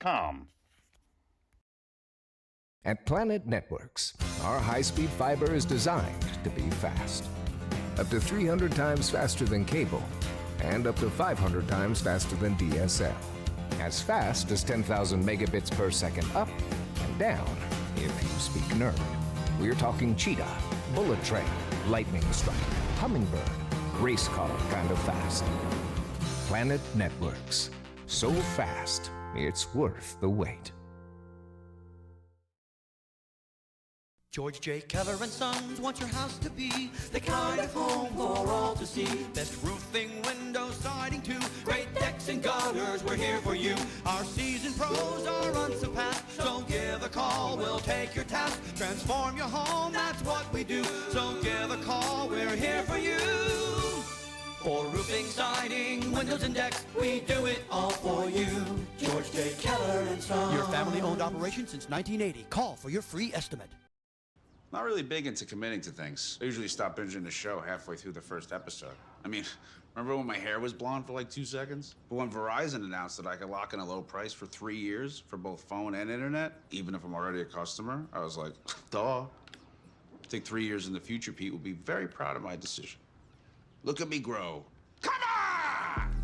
Planet.com. At Planet Networks, our high-speed fiber is designed to be fast. Up to 300 times faster than cable, and up to 500 times faster than DSL. As fast as 10,000 megabits per second up and down, if you speak nerd. We're talking cheetah, bullet train, lightning strike, hummingbird, race car kind of fast. Planet Networks. So fast, it's worth the wait. George J. Keller and Sons want your house to be the kind of home for all to see. Best roofing, windows, siding too. Great decks and gutters, we're here for you. Our seasoned pros are unsurpassed, so give a call, we'll take your task. Transform your home, that's what we do. So give a call, we're here for you. For roofing, siding, windows and decks, we do it all for you. George J. Keller and Sons. Your family-owned operation since 1980. Call for your free estimate. Not really big into committing to things. I usually stop binging the show halfway through the first episode. I mean, remember when my hair was blonde for like 2 seconds? But when Verizon announced that I could lock in a low price for 3 years for both phone and internet, even if I'm already a customer, I was like, duh. I think 3 years in the future, Pete will be very proud of my decision. Look at me grow. Come on!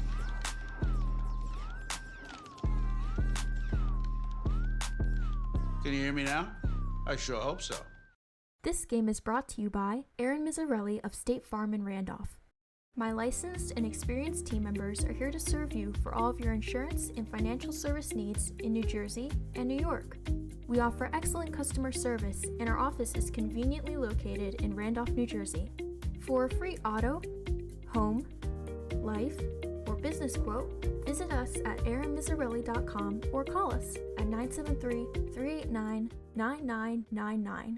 Can you hear me now? I sure hope so. This game is brought to you by Aaron Mizzarelli of State Farm in Randolph. My licensed and experienced team members are here to serve you for all of your insurance and financial service needs in New Jersey and New York. We offer excellent customer service, and our office is conveniently located in Randolph, New Jersey. For a free auto, home, life, or business quote, visit us at aaronmizzarelli.com or call us at 973-389-9999.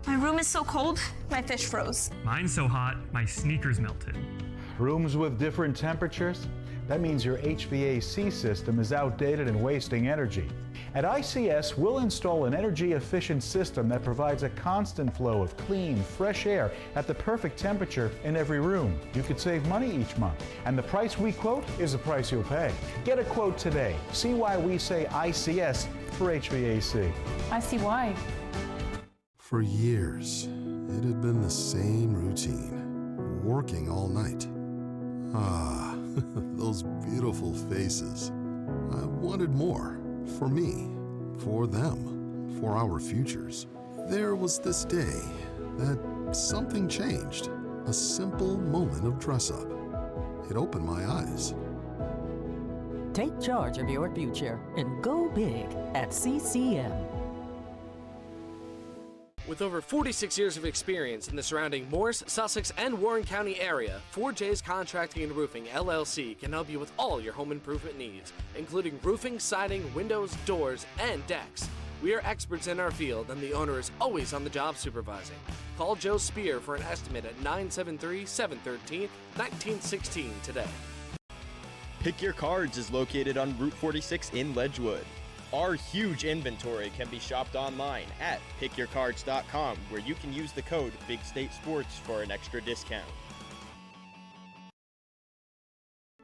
My room is so cold, my fish froze. Mine's so hot, my sneakers melted. Rooms with different temperatures? That means your HVAC system is outdated and wasting energy. At ICS, we'll install an energy-efficient system that provides a constant flow of clean, fresh air at the perfect temperature in every room. You could save money each month, and the price we quote is the price you'll pay. Get a quote today. See why we say ICS for HVAC. I see why. For years, it had been the same routine, working all night. Ah, those beautiful faces. I wanted more, for me, for them, for our futures. There was this day that something changed, a simple moment of dress-up. It opened my eyes. Take charge of your future and go big at CCM. With over 46 years of experience in the surrounding Morris, Sussex, and Warren County area, 4J's Contracting and Roofing, LLC can help you with all your home improvement needs, including roofing, siding, windows, doors, and decks. We are experts in our field, and the owner is always on the job supervising. Call Joe Spear for an estimate at 973-713-1916 today. Pick Your Cards is located on Route 46 in Ledgewood. Our huge inventory can be shopped online at pickyourcards.com, where you can use the code Big State Sports for an extra discount.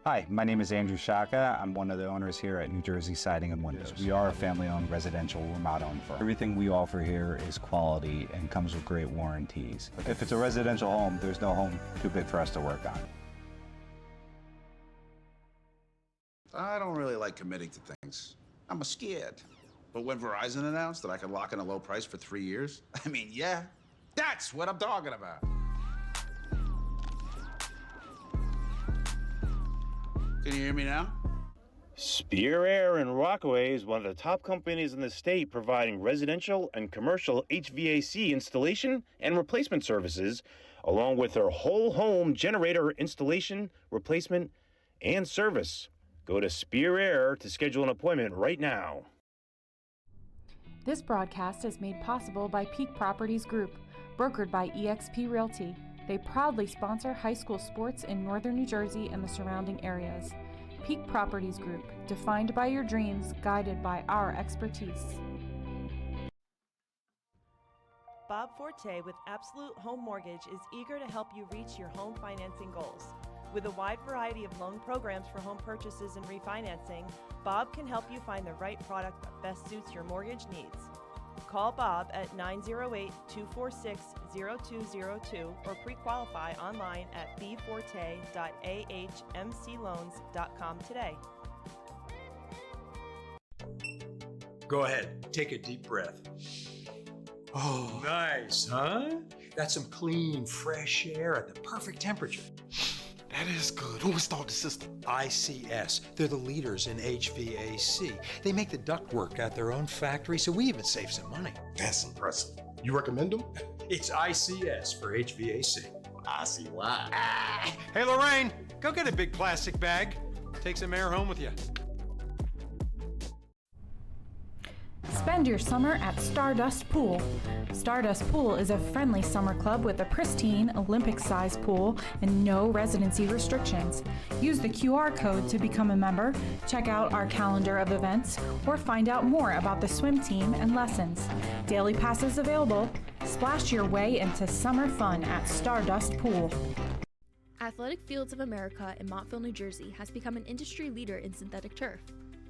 Hi, my name is Andrew Shaka. I'm one of the owners here at New Jersey Siding and Windows. We are a family-owned residential remodel-owned firm. Everything we offer here is quality and comes with great warranties. If it's a residential home, there's no home too big for us to work on. I don't really like committing to things. I'm scared. But when Verizon announced that I could lock in a low price for 3 years, I mean, yeah, that's what I'm talking about. Can you hear me now? Spear Air in Rockaway is one of the top companies in the state providing residential and commercial HVAC installation and replacement services, along with their whole home generator installation, replacement, and service. Go to Spear Air to schedule an appointment right now. This broadcast is made possible by Peak Properties Group, brokered by eXp Realty. They proudly sponsor high school sports in northern New Jersey and the surrounding areas. Peak Properties Group, defined by your dreams, guided by our expertise. Bob Forte with Absolute Home Mortgage is eager to help you reach your home financing goals. With a wide variety of loan programs for home purchases and refinancing, Bob can help you find the right product that best suits your mortgage needs. Call Bob at 908-246-0202 or pre-qualify online at bforte.ahmcloans.com today. Go ahead, take a deep breath. Oh, nice, huh? That's some clean, fresh air at the perfect temperature. That is good. Who installed the system? ICS. They're the leaders in HVAC. They make the ductwork at their own factory, so we even save some money. That's impressive. You recommend them? It's ICS for HVAC. I see why. Hey, Lorraine, go get a big plastic bag. Take some air home with you. Spend your summer at Stardust Pool. Stardust Pool is a friendly summer club with a pristine Olympic-sized pool and no residency restrictions. Use the QR code to become a member, check out our calendar of events, or find out more about the swim team and lessons. Daily passes available. Splash your way into summer fun at Stardust Pool. Athletic Fields of America in Montville, New Jersey has become an industry leader in synthetic turf.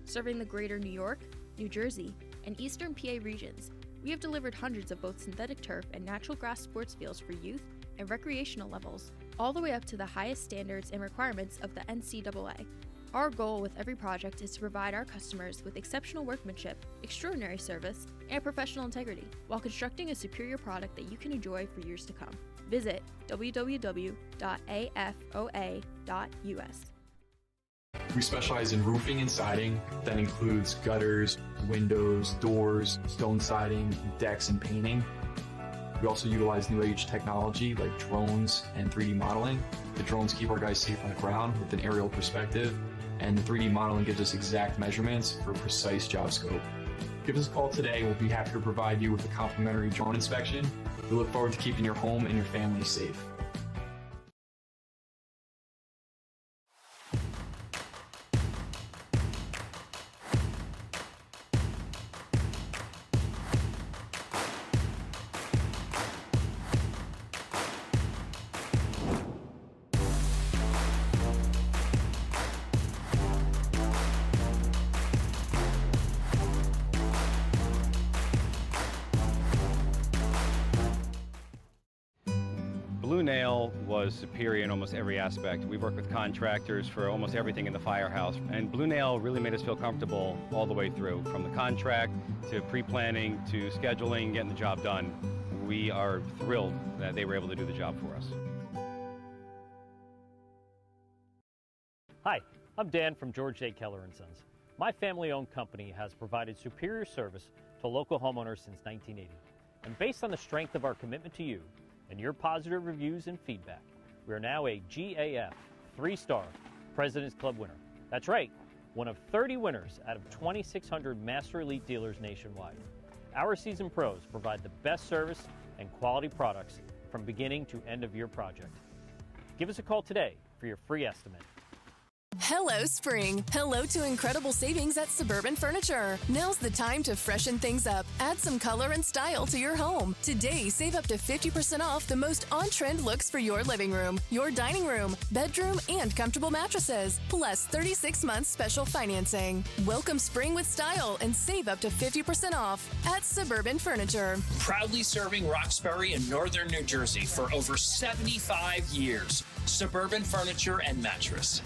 Serving the greater New York, New Jersey, and eastern PA regions, we have delivered hundreds of both synthetic turf and natural grass sports fields for youth and recreational levels, all the way up to the highest standards and requirements of the NCAA. Our goal with every project is to provide our customers with exceptional workmanship, extraordinary service, and professional integrity, while constructing a superior product that you can enjoy for years to come. Visit www.afoa.us. We specialize in roofing and siding. That includes gutters, windows, doors, stone siding, decks, and painting. We also utilize new age technology like drones and 3D modeling. The drones keep our guys safe on the ground with an aerial perspective, and the 3D modeling gives us exact measurements for precise job scope. Give us a call today. We'll be happy to provide you with a complimentary drone inspection. We look forward to keeping your home and your family safe. Blue Nail was superior in almost every aspect. We worked with contractors for almost everything in the firehouse, and Blue Nail really made us feel comfortable all the way through, from the contract to pre-planning to scheduling, getting the job done. We are thrilled that they were able to do the job for us. Hi, I'm Dan from George J. Keller & Sons. My family-owned company has provided superior service to local homeowners since 1980. And based on the strength of our commitment to you and your positive reviews and feedback, we are now a GAF 3-star President's Club winner. That's right, one of 30 winners out of 2,600 Master Elite dealers nationwide. Our seasoned pros provide the best service and quality products from beginning to end of your project. Give us a call today for your free estimate. Hello, spring. Hello to incredible savings at Suburban Furniture. Now's the time to freshen things up. Add some color and style to your home. Today, save up to 50% off the most on-trend looks for your living room, your dining room, bedroom, and comfortable mattresses, plus 36 months special financing. Welcome spring with style and save up to 50% off at Suburban Furniture. Proudly serving Roxbury and northern New Jersey for over 75 years. Suburban Furniture and Mattress.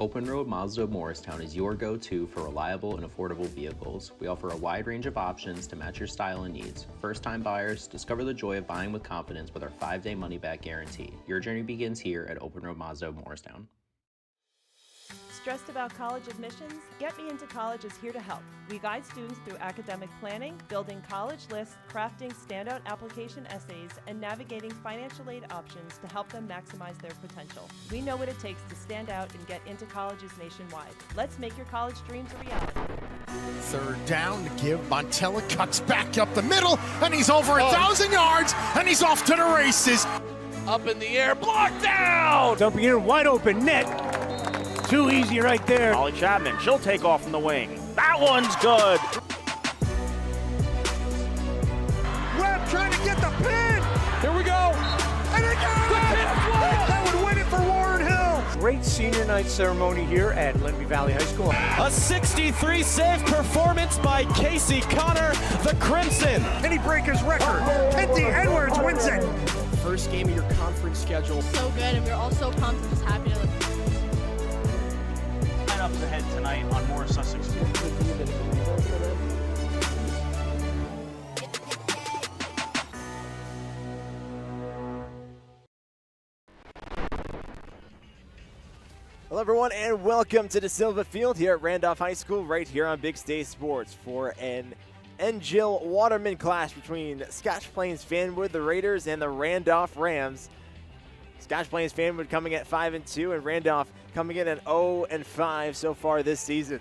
Open Road Mazda of Morristown is your go-to for reliable and affordable vehicles. We offer a wide range of options to match your style and needs. First-time buyers, discover the joy of buying with confidence with our 5-day money-back guarantee. Your journey begins here at Open Road Mazda of Morristown. Stressed about college admissions? Get Me Into College is here to help. We guide students through academic planning, building college lists, crafting standout application essays, and navigating financial aid options to help them maximize their potential. We know what it takes to stand out and get into colleges nationwide. Let's make your college dreams a reality. Third down to give. Montella cuts back up the middle, and he's over 1,000 yards, and he's off to the races. Up in the air, blocked down! Dumping in, wide open net. Too easy right there. Molly Chapman, she'll take off from the wing. That one's good. Webb trying to get the pin. Here we go. And it got it! That would win it for Warren Hill. Great senior night ceremony here at Lenby Valley High School. A 63 save performance by Casey Connor, the Crimson. And he break his record. Penty Edwards wins it. First game of your conference schedule. So good, and we're all so pumped and just happy to Lineups ahead tonight on more Sussex. Hello everyone and welcome to the Silva Field here at Randolph High School right here on Big State Sports for an NGIL Waterman clash between Scotch Plains-Fanwood, the Raiders, and the Randolph Rams. Scotch Plains-Fanwood coming at 5-2 and Randolph coming in at 0-5 so far this season.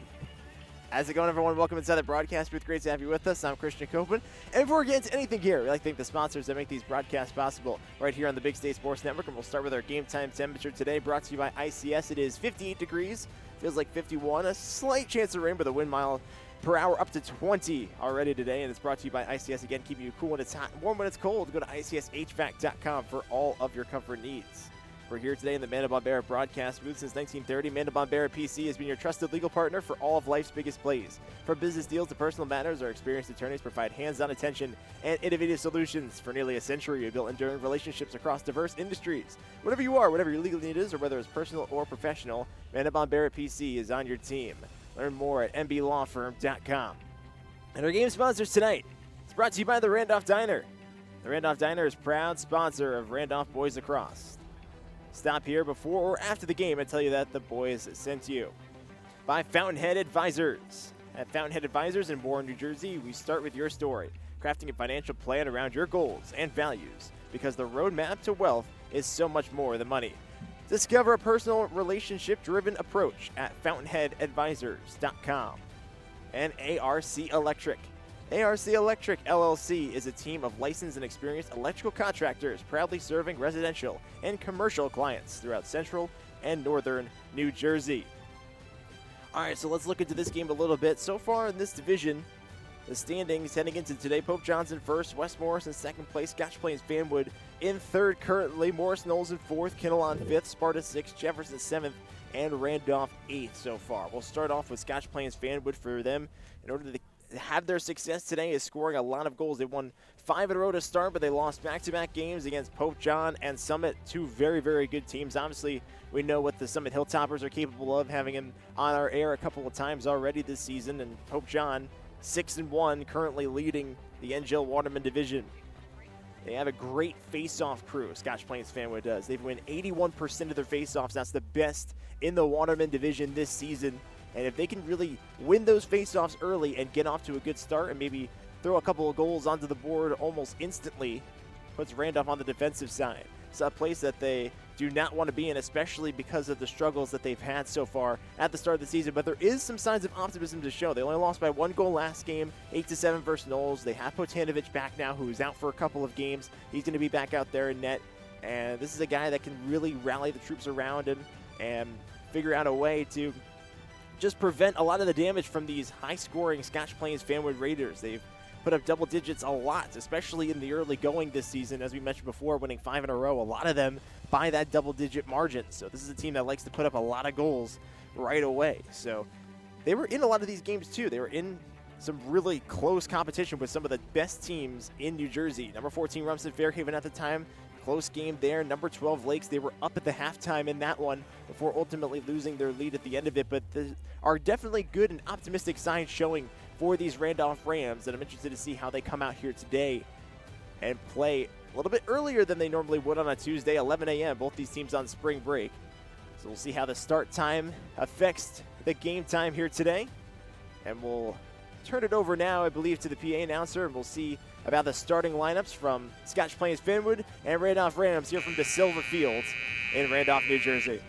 How's it going, everyone? Welcome inside the broadcast booth. Great to have you with us. I'm Christian Copeland. And before we get into anything here, we'd like to thank the sponsors that make these broadcasts possible right here on the Big State Sports Network. And we'll start with our game time temperature today, brought to you by ICS. It is 58 degrees. Feels like 51. A slight chance of rain, but the wind mile per hour up to 20 already today. And it's brought to you by ICS. Again, keeping you cool when it's hot and warm when it's cold. Go to ICSHVAC.com for all of your comfort needs. We're here today in the Amanda Bombera broadcast booth since 1930. Amanda Bombera PC has been your trusted legal partner for all of life's biggest plays. From business deals to personal matters, our experienced attorneys provide hands-on attention and innovative solutions. For nearly a century, we've built enduring relationships across diverse industries. Whatever you are, whatever your legal need is, or whether it's personal or professional, Amanda Bombera PC is on your team. Learn more at mblawfirm.com. And our game sponsors tonight, it's brought to you by the Randolph Diner. The Randolph Diner is proud sponsor of Randolph Boys Lacrosse. Stop here before or after the game and tell you that the boys sent you. By Fountainhead Advisors. At Fountainhead Advisors in Warren, New Jersey, we start with your story, crafting a financial plan around your goals and values, because the roadmap to wealth is so much more than money. Discover a personal relationship-driven approach at fountainheadadvisors.com. And ARC Electric. ARC Electric LLC is a team of licensed and experienced electrical contractors proudly serving residential and commercial clients throughout central and northern New Jersey. All right, so let's look into this game a little bit. So far in this division, the standings heading into today, Pope Johnson first, West Morris in second place, Scotch Plains-Fanwood in third currently, Morris Knolls in fourth, Kinnelon fifth, Sparta sixth, Jefferson seventh, and Randolph eighth so far. We'll start off with Scotch Plains-Fanwood for them in order to have their success today is scoring a lot of goals. They won 5 in a row to start, but they lost back-to-back games against Pope John and Summit, two very, very good teams. Obviously, we know what the Summit Hilltoppers are capable of, having them on our air a couple of times already this season, and Pope John 6-1, currently leading the NGIL Waterman division. They have a great face-off crew, Scotch Plains-Fanwood does. They've won 81% of their face-offs. That's the best in the Waterman division this season. And if they can really win those face-offs early and get off to a good start and maybe throw a couple of goals onto the board almost instantly, puts Randolph on the defensive side. It's a place that they do not want to be in, especially because of the struggles that they've had so far at the start of the season. But there is some signs of optimism to show. They only lost by 1 goal last game, 8-7 versus Knowles. They have Potanovic back now, who's out for a couple of games. He's going to be back out there in net. And this is a guy that can really rally the troops around him and figure out a way to just prevent a lot of the damage from these high-scoring Scotch Plains-Fanwood Raiders. They've put up double digits a lot, especially in the early going this season, as we mentioned before, winning 5 in a row, a lot of them by that double-digit margin. So this is a team that likes to put up a lot of goals right away. So they were in a lot of these games, too. They were in some really close competition with some of the best teams in New Jersey. Number 14, Rumson Fairhaven at the time. Close game there. Number 12, Lakes, they were up at the halftime in that one before ultimately losing their lead at the end of it. But there are definitely good and optimistic signs showing for these Randolph Rams, and I'm interested to see how they come out here today and play a little bit earlier than they normally would on a Tuesday, 11 a.m. Both these teams on spring break. So we'll see how the start time affects the game time here today. And we'll turn it over now, I believe, to the PA announcer, and we'll see about the starting lineups from Scotch Plains-Fanwood and Randolph Rams here from De Silva Field in Randolph, New Jersey.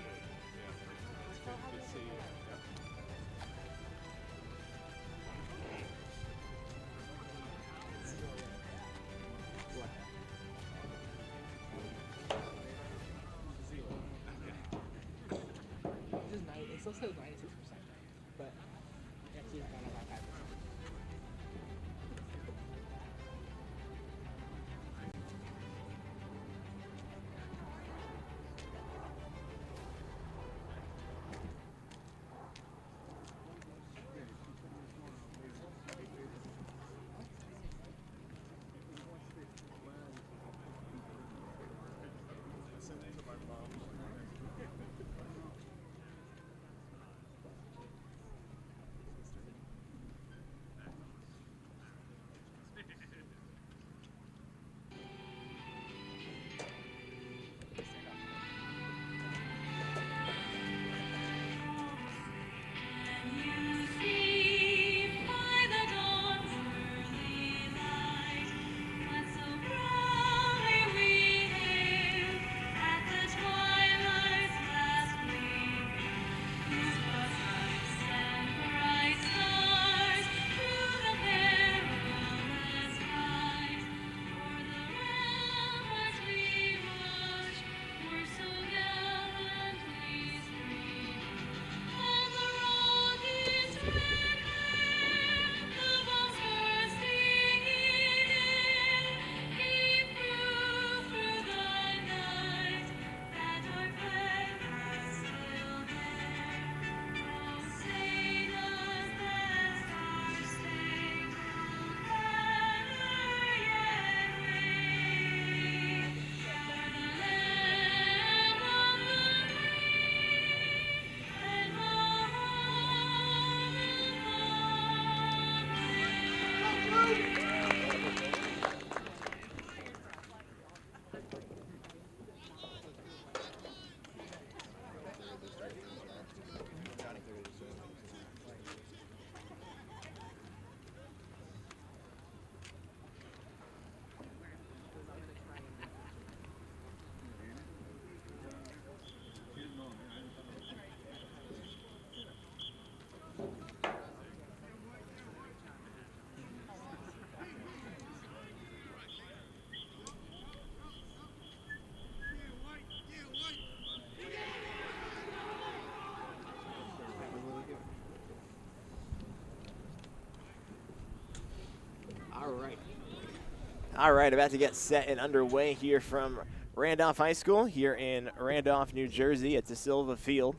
All right, about to get set and underway here from Randolph High School here in Randolph, New Jersey at De Silva Field.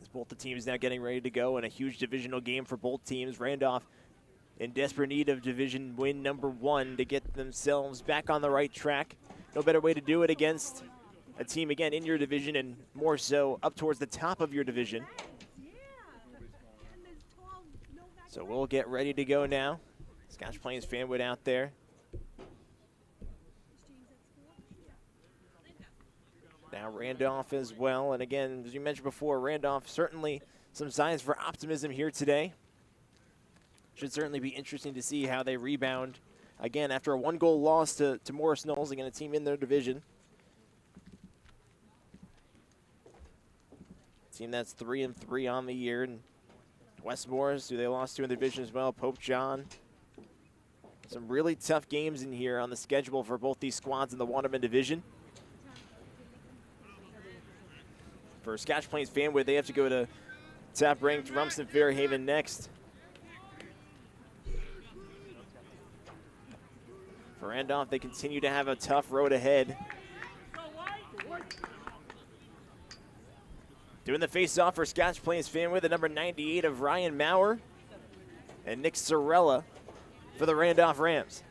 As both the teams now getting ready to go in a huge divisional game for both teams. Randolph in desperate need of division win number 1 to get themselves back on the right track. No better way to do it against a team, again, in your division and more so up towards the top of your division. So we'll get ready to go now. Scotch Plains-Fanwood out there. Now Randolph as well. And again, as you mentioned before, Randolph certainly some signs for optimism here today. Should certainly be interesting to see how they rebound. Again, after a 1-goal loss to Morris Knowles, again, a team in their division. Team that's 3-3 on the year. And West Morris, who they lost to in the division as well, Pope John. Some really tough games in here on the schedule for both these squads in the Waterman division. For Scotch Plains-Fanwood, they have to go to top-ranked Rumson Fairhaven next. For Randolph, they continue to have a tough road ahead. Doing the face-off for Scotch Plains-Fanwood, the number 98 of Ryan Maurer and Nick Sorella for the Randolph Rams.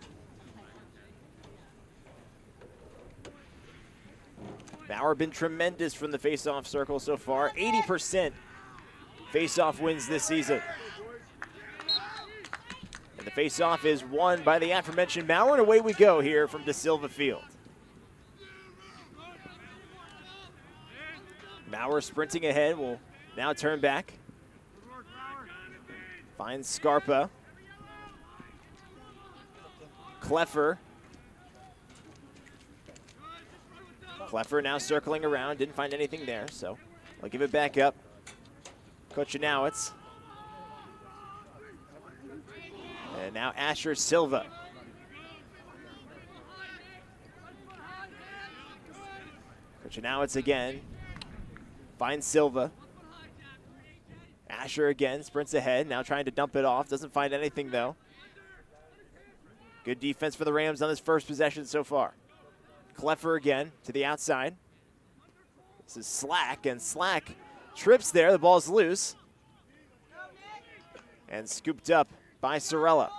Maurer been tremendous from the face-off circle so far. 80% face-off wins this season. And the face-off is won by the aforementioned Maurer, and away we go here from De Silva Field. Maurer sprinting ahead, will now turn back. Finds Scarpa. Kleffer. Kleffer now circling around, didn't find anything there, so I'll give it back up. Kochanowicz. And now Asher Silva. Kochanowicz again. Finds Silva. Asher again, sprints ahead, now trying to dump it off. Doesn't find anything though. Good defense for the Rams on this first possession so far. Kleffer again to the outside. This is Slack, and Slack trips there. The ball's loose. And scooped up by Sorella.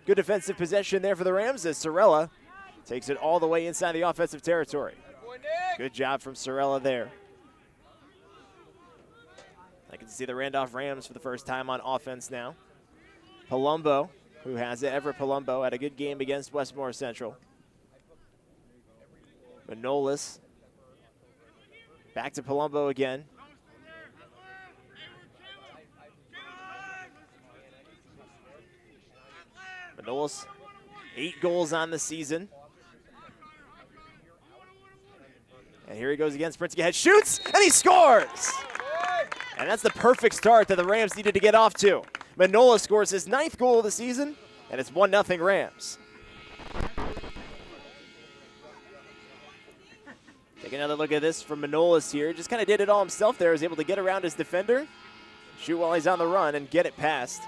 Good defensive possession there for the Rams as Sorella takes it all the way inside the offensive territory. Good job from Sorella there. I can see the Randolph Rams for the first time on offense now. Palumbo, who has it. Everett Palumbo had a good game against Westmore Central. Manolis. Back to Palumbo again. Manolis, 8 goals on the season. And here he goes again, sprinting ahead, shoots, and he scores! And that's the perfect start that the Rams needed to get off to. Manolis scores his 9th goal of the season, and it's 1-0 Rams. Take another look at this from Manolis here. Just kind of did it all himself there. Was able to get around his defender, shoot while he's on the run, and get it past.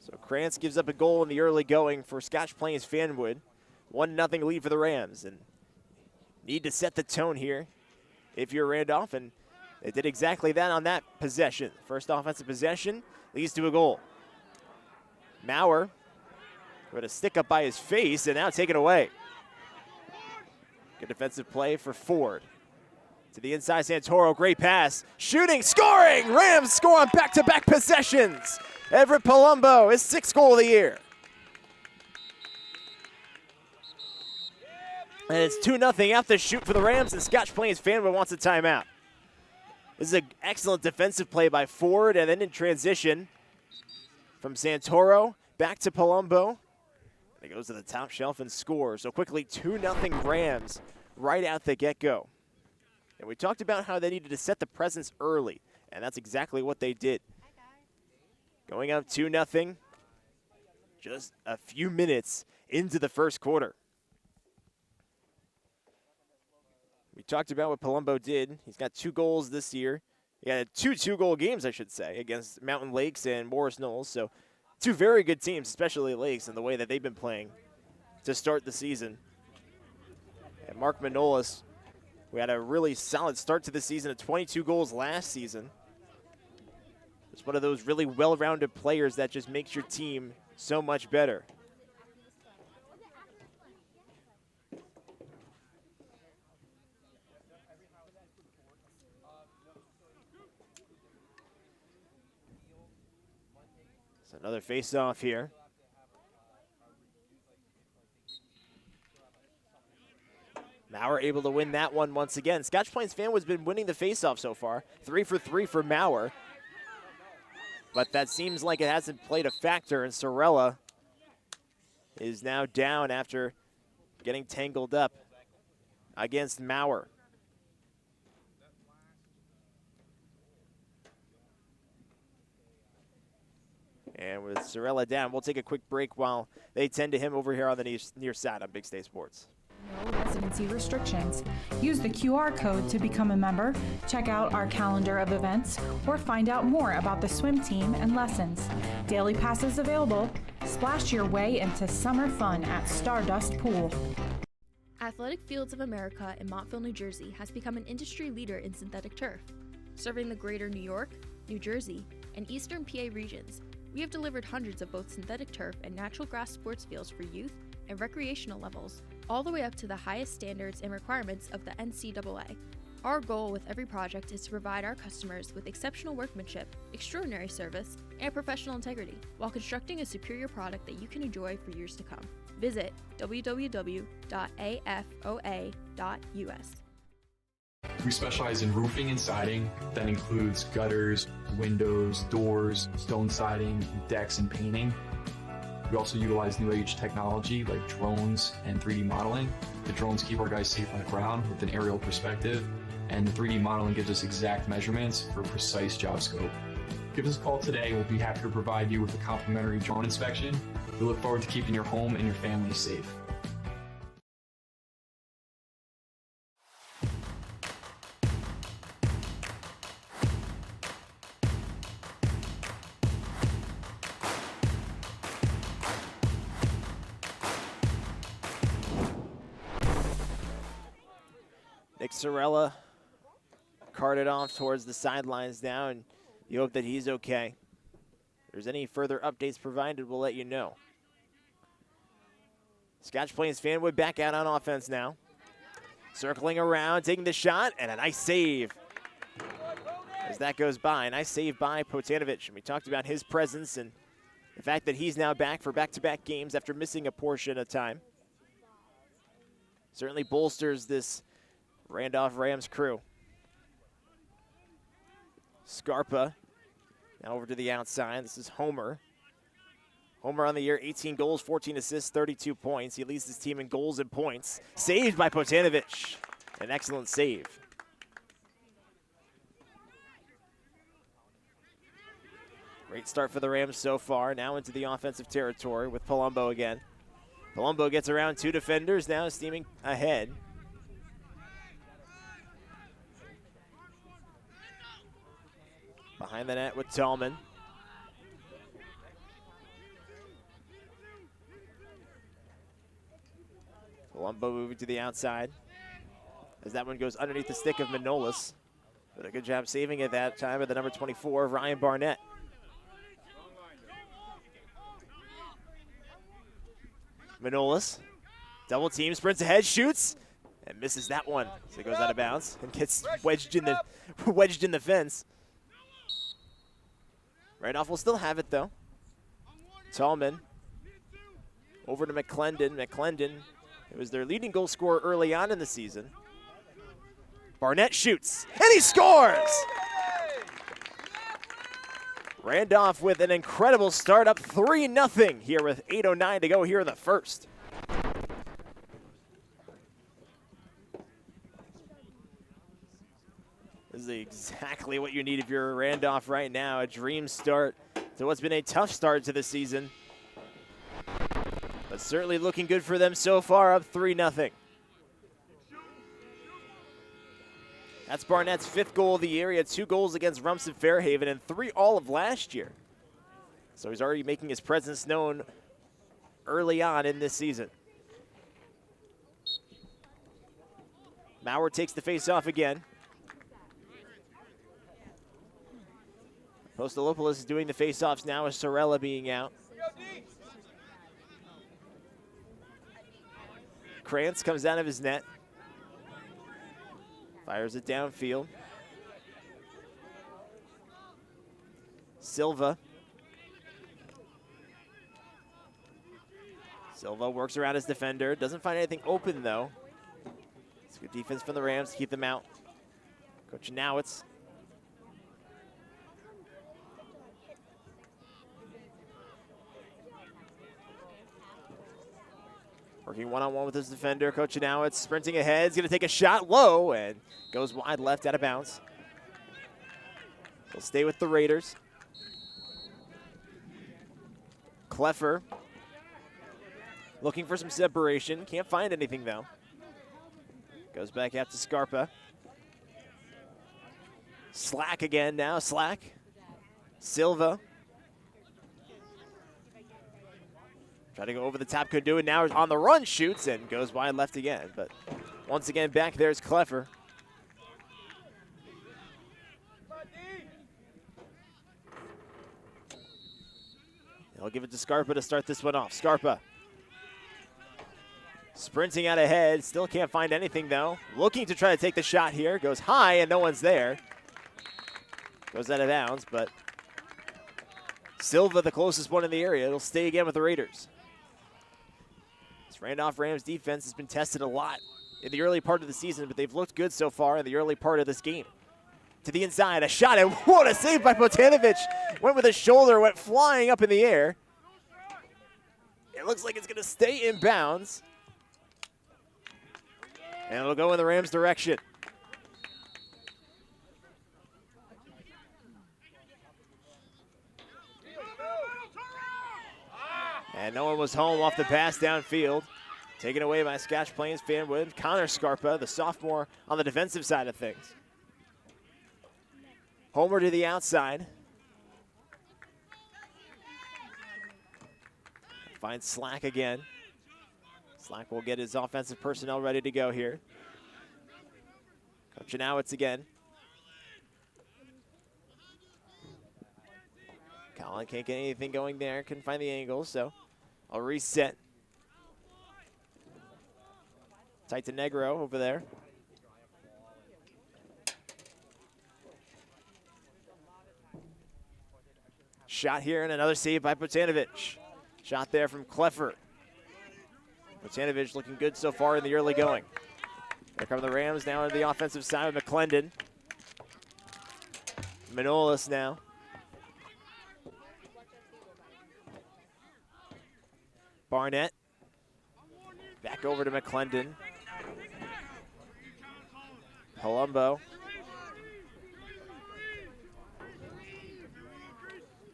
So Krantz gives up a goal in the early going for Scotch Plains-Fanwood. 1-0 lead for the Rams, and need to set the tone here if you're Randolph, and they did exactly that on that possession. First offensive possession leads to a goal. Maurer with a stick up by his face and now taken away. Good defensive play for Ford. To the inside, Santoro, great pass. Shooting, scoring! Rams score on back-to-back possessions. Everett Palumbo, his 6th goal of the year. And it's 2-0 after the shoot for the Rams, and Scotch Plains-Fanwood wants a timeout. This is an excellent defensive play by Ford, and then in transition from Santoro back to Palumbo. And he goes to the top shelf and scores. So quickly, 2-0 Rams right out the get-go. And we talked about how they needed to set the presence early, and that's exactly what they did. Going up 2-0, just a few minutes into the first quarter. We talked about what Palumbo did. He's got 2 goals this year. He had 2 2-goal games, I should say, against Mountain Lakes and Morris Knolls. So 2 very good teams, especially Lakes, and the way that they've been playing to start the season. And Mark Manolis, who had a really solid start to the season at 22 goals last season. It's one of those really well-rounded players that just makes your team so much better. So another face-off here. Maurer able to win that one once again. Scotch Plains-Fanwood's been winning the face-off so far. 3 for 3 for Maurer. But that seems like it hasn't played a factor, and Sorella is now down after getting tangled up against Maurer. And with Sorella down, we'll take a quick break while they tend to him over here on the near side on Big State Sports. No residency restrictions. Use the QR code to become a member, check out our calendar of events, or find out more about the swim team and lessons. Daily passes available. Splash your way into summer fun at Stardust Pool. Athletic Fields of America in Montville, New Jersey has become an industry leader in synthetic turf. Serving the greater New York, New Jersey, and eastern PA regions, we have delivered hundreds of both synthetic turf and natural grass sports fields for youth and recreational levels, all the way up to the highest standards and requirements of the NCAA. Our goal with every project is to provide our customers with exceptional workmanship, extraordinary service, and professional integrity, while constructing a superior product that you can enjoy for years to come. Visit www.afoa.us. We specialize in roofing and siding. That includes gutters, windows, doors, stone siding, decks, and painting. We also utilize new age technology like drones and 3D modeling. The drones keep our guys safe on the ground with an aerial perspective, and the 3D modeling gives us exact measurements for precise job scope. Give us a call today. We'll be happy to provide you with a complimentary drone inspection. We look forward to keeping your home and your family safe. Nick Sorella carted off towards the sidelines now, and you hope that he's okay. If there's any further updates provided, we'll let you know. Scotch Plains-Fanwood back out on offense now. Circling around, taking the shot, and a nice save. As that goes by, nice save by Potanovic. And we talked about his presence and the fact that he's now back for back-to-back games after missing a portion of time. Certainly bolsters this Randolph Rams crew. Scarpa now over to the outside. This is Homer. Homer on the year, 18 goals, 14 assists, 32 points. He leads his team in goals and points. Saved by Potanovic. An excellent save. Great start for the Rams so far. Now into the offensive territory with Palumbo again. Palumbo gets around two defenders, now steaming ahead. Behind the net with Tallman. Palumbo moving to the outside as that one goes underneath the stick of Manolis. But a good job saving it that time with the number 24, Ryan Barnett. Manolis, double team, sprints ahead, shoots, and misses that one. So it goes out of bounds and gets wedged in the fence. Randolph will still have it though. Tallman over to McClendon. McClendon, it was their leading goal scorer early on in the season. Barnett shoots, and he scores! Randolph with an incredible start, up 3-0 here with 8:09 to go here in the first. This is exactly what you need if you're Randolph right now. A dream start to what's been a tough start to the season. But certainly looking good for them so far, up 3-0. That's Barnett's 5th goal of the year. He had 2 goals against Rumson Fairhaven and 3 all of last year. So he's already making his presence known early on in this season. Maurer takes the face-off again. Postolopoulos is doing the face-offs now with Sorella being out. Krantz comes out of his net. Fires it downfield. Silva. Silva works around his defender. Doesn't find anything open, though. It's good defense from the Rams to keep them out. Coach Nowitz. Working one-on-one with his defender. Coach Nowitz sprinting ahead. He's going to take a shot low and goes wide left out of bounds. He'll stay with the Raiders. Kleffer looking for some separation. Can't find anything, though. Goes back out to Scarpa. Slack again now. Slack. Silva. Try to go over the top, could do it. Now on the run, shoots and goes wide left again. But once again, back there's Kleffer. They'll give it to Scarpa to start this one off. Scarpa. Sprinting out ahead, still can't find anything though. Looking to try to take the shot here, goes high and no one's there. Goes out of bounds, but Silva, the closest one in the area, it'll stay again with the Raiders. This Randolph Rams defense has been tested a lot in the early part of the season, but they've looked good so far in the early part of this game. To the inside, a shot, and what a save by Botanovic. Went with his shoulder, went flying up in the air. It looks like it's gonna stay in bounds. And it'll go in the Rams' direction. And no one was home off the pass downfield. Taken away by Scotch Plains-Fanwood. Connor Scarpa, the sophomore, on the defensive side of things. Homer to the outside. Finds Slack again. Slack will get his offensive personnel ready to go here. Coach Janowitz again. Colin can't get anything going there. Couldn't find the angle, so I'll reset. Tight to Negro over there. Shot here and another save by Botanovic. Shot there from Kleffer. Botanovic looking good so far in the early going. Here come the Rams now on the offensive side with McClendon. Manolis now. Barnett. Back over to McClendon. Palumbo.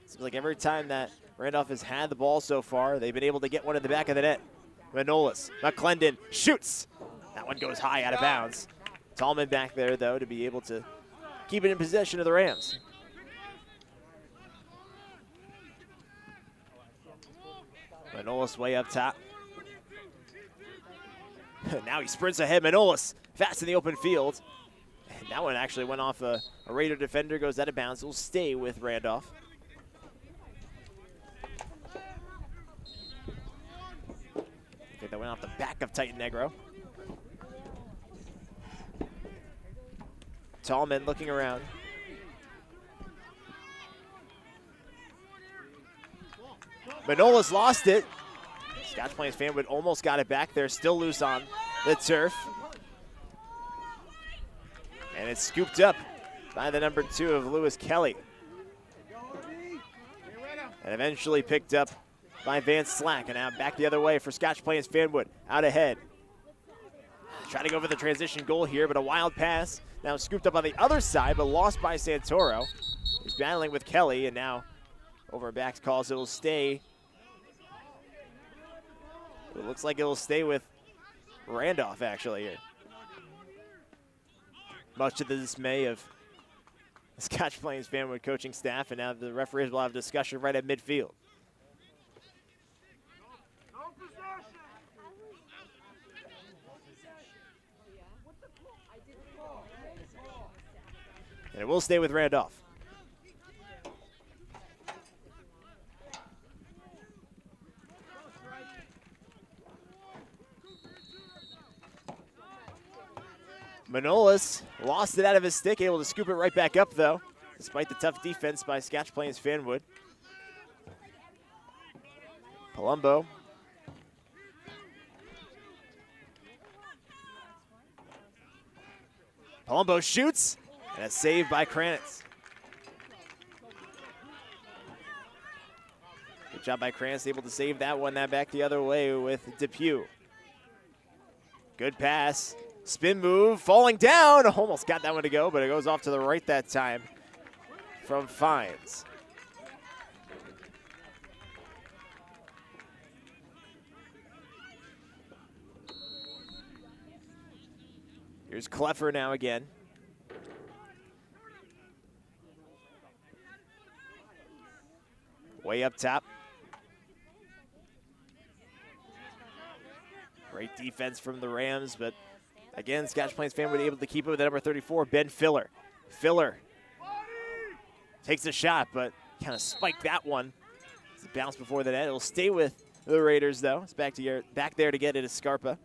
Seems like every time that Randolph has had the ball so far, they've been able to get one in the back of the net. Manolis, McClendon shoots. That one goes high out of bounds. Tallman back there, though, to be able to keep it in possession of the Rams. Manolis way up top. Now he sprints ahead. Manolis fast in the open field. And that one actually went off a Raider defender, goes out of bounds. It will stay with Randolph. I think that went off the back of Titan Negro. Tallman looking around. Manolis lost it. Scotch Plains-Fanwood almost got it back there, still loose on the turf. And it's scooped up by the number 2 of Lewis Kelly. And eventually picked up by Van Slack, and now back the other way for Scotch Plains-Fanwood, out ahead. Trying to go for the transition goal here, but a wild pass. Now scooped up on the other side, but lost by Santoro. He's battling with Kelly, and now over back's calls, it will stay. It looks like it will stay with Randolph, actually, here. Much to the dismay of the Scotch Plains-Fanwood coaching staff, and now the referees will have a discussion right at midfield. And it will stay with Randolph. Manolis lost it out of his stick, able to scoop it right back up, though, despite the tough defense by Scotch Plains-Fanwood. Palumbo. Palumbo shoots, and a save by Kranitz. Good job by Kranitz, able to save that one. That back the other way with Depew. Good pass. Spin move, falling down. Almost got that one to go, but it goes off to the right that time from Fines. Here's Kleffer now again. Way up top. Great defense from the Rams, but again, Scotch Plains-Fanwood able to keep it with the number 34, Ben Filler. Filler takes a shot, but kind of spiked that one. It's a bounce before the net. It'll stay with the Raiders, though. It's back there to get it to Scarpa.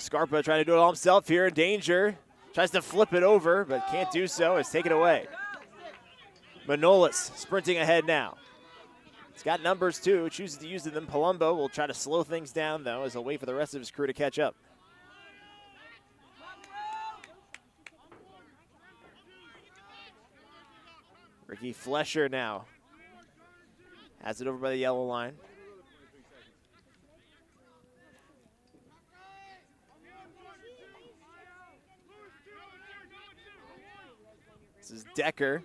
Scarpa trying to do it all himself here in danger. Tries to flip it over, but can't do so. It's taken away. Manolis sprinting ahead now. He's got numbers too, chooses to use them. Palumbo will try to slow things down though as he'll wait for the rest of his crew to catch up. Ricky Flesher now has it over by the yellow line. This is Decker.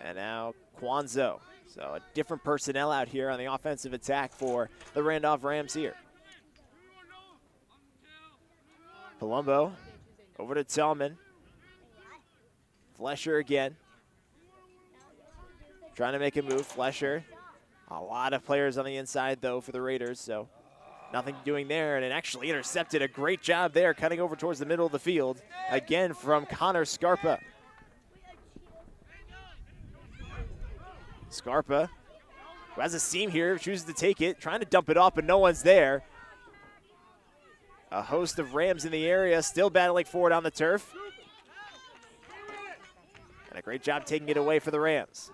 And now Quanzo. So a different personnel out here on the offensive attack for the Randolph Rams here. Palumbo over to Tillman. Flesher again. Trying to make a move. Flesher. A lot of players on the inside, though, for the Raiders, so nothing doing there. And it actually intercepted. A great job there, cutting over towards the middle of the field. Again from Connor Scarpa. Scarpa, who has a seam here, chooses to take it, trying to dump it off, but no one's there. A host of Rams in the area, still battling for it on the turf. And a great job taking it away for the Rams.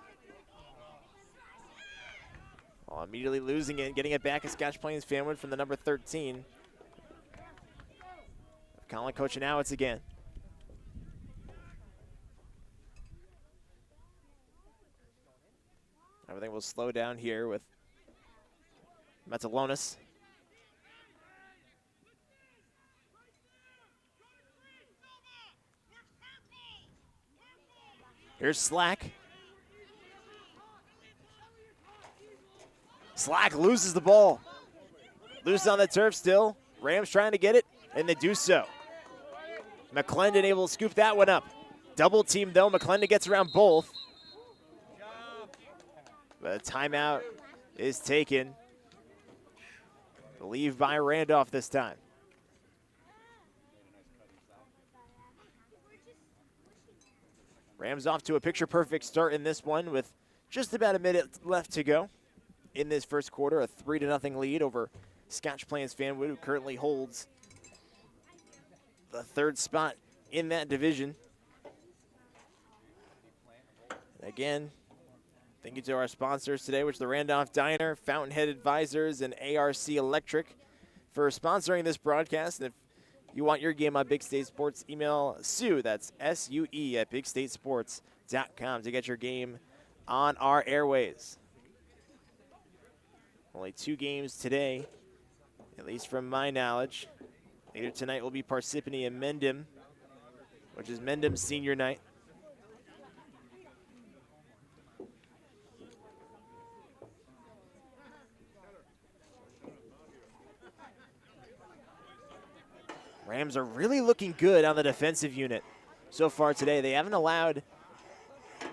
Well, immediately losing it and getting it back is Scotch Plains-Fanwood from the number 13. Colin Kochanowicz again. Everything will slow down here with Metalonis. Here's Slack. Slack loses the ball. Loose on the turf still. Rams trying to get it, and they do so. McClendon able to scoop that one up. Double team though. McClendon gets around both. But a timeout is taken. I believe by Randolph this time. Rams off to a picture-perfect start in this one with just about a minute left to go in this first quarter. A 3-0 lead over Scotch Plains-Fanwood, who currently holds the third spot in that division. Again, thank you to our sponsors today, which are the Randolph Diner, Fountainhead Advisors, and ARC Electric for sponsoring this broadcast. And if you want your game on Big State Sports, email Sue, that's S-U-E, at bigstatesports.com to get your game on our airways. Only 2 games today, at least from my knowledge. Later tonight will be Parsippany and Mendham, which is Mendham's senior night. Rams are really looking good on the defensive unit so far today. They haven't allowed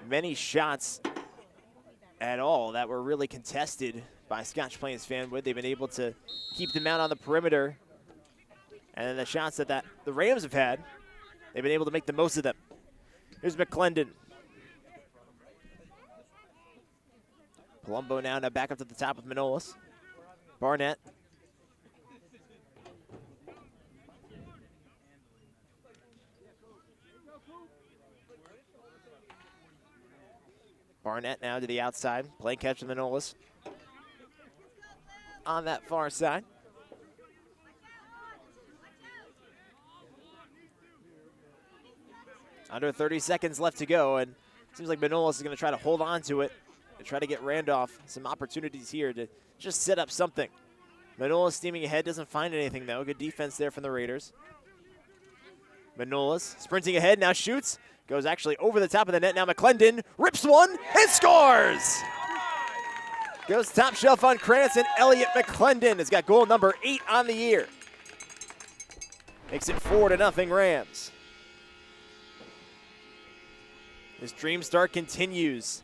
many shots at all that were really contested by Scotch Plains-Fanwood. They've been able to keep them out on the perimeter. And then the shots that the Rams have had, they've been able to make the most of them. Here's McClendon. Palumbo now back up to the top with Manolis. Barnett. Barnett now to the outside, playing catch with Manolis. On that far side. Under 30 seconds left to go, and it seems like Manolis is going to try to hold on to it and try to get Randolph some opportunities here to just set up something. Manolis steaming ahead, doesn't find anything though. Good defense there from the Raiders. Manolis sprinting ahead, now shoots. Goes actually over the top of the net. Now McClendon rips one and scores! Goes top shelf on Krantz, and Elliott McClendon has got goal number 8 on the year. Makes it 4-0 Rams. This dream start continues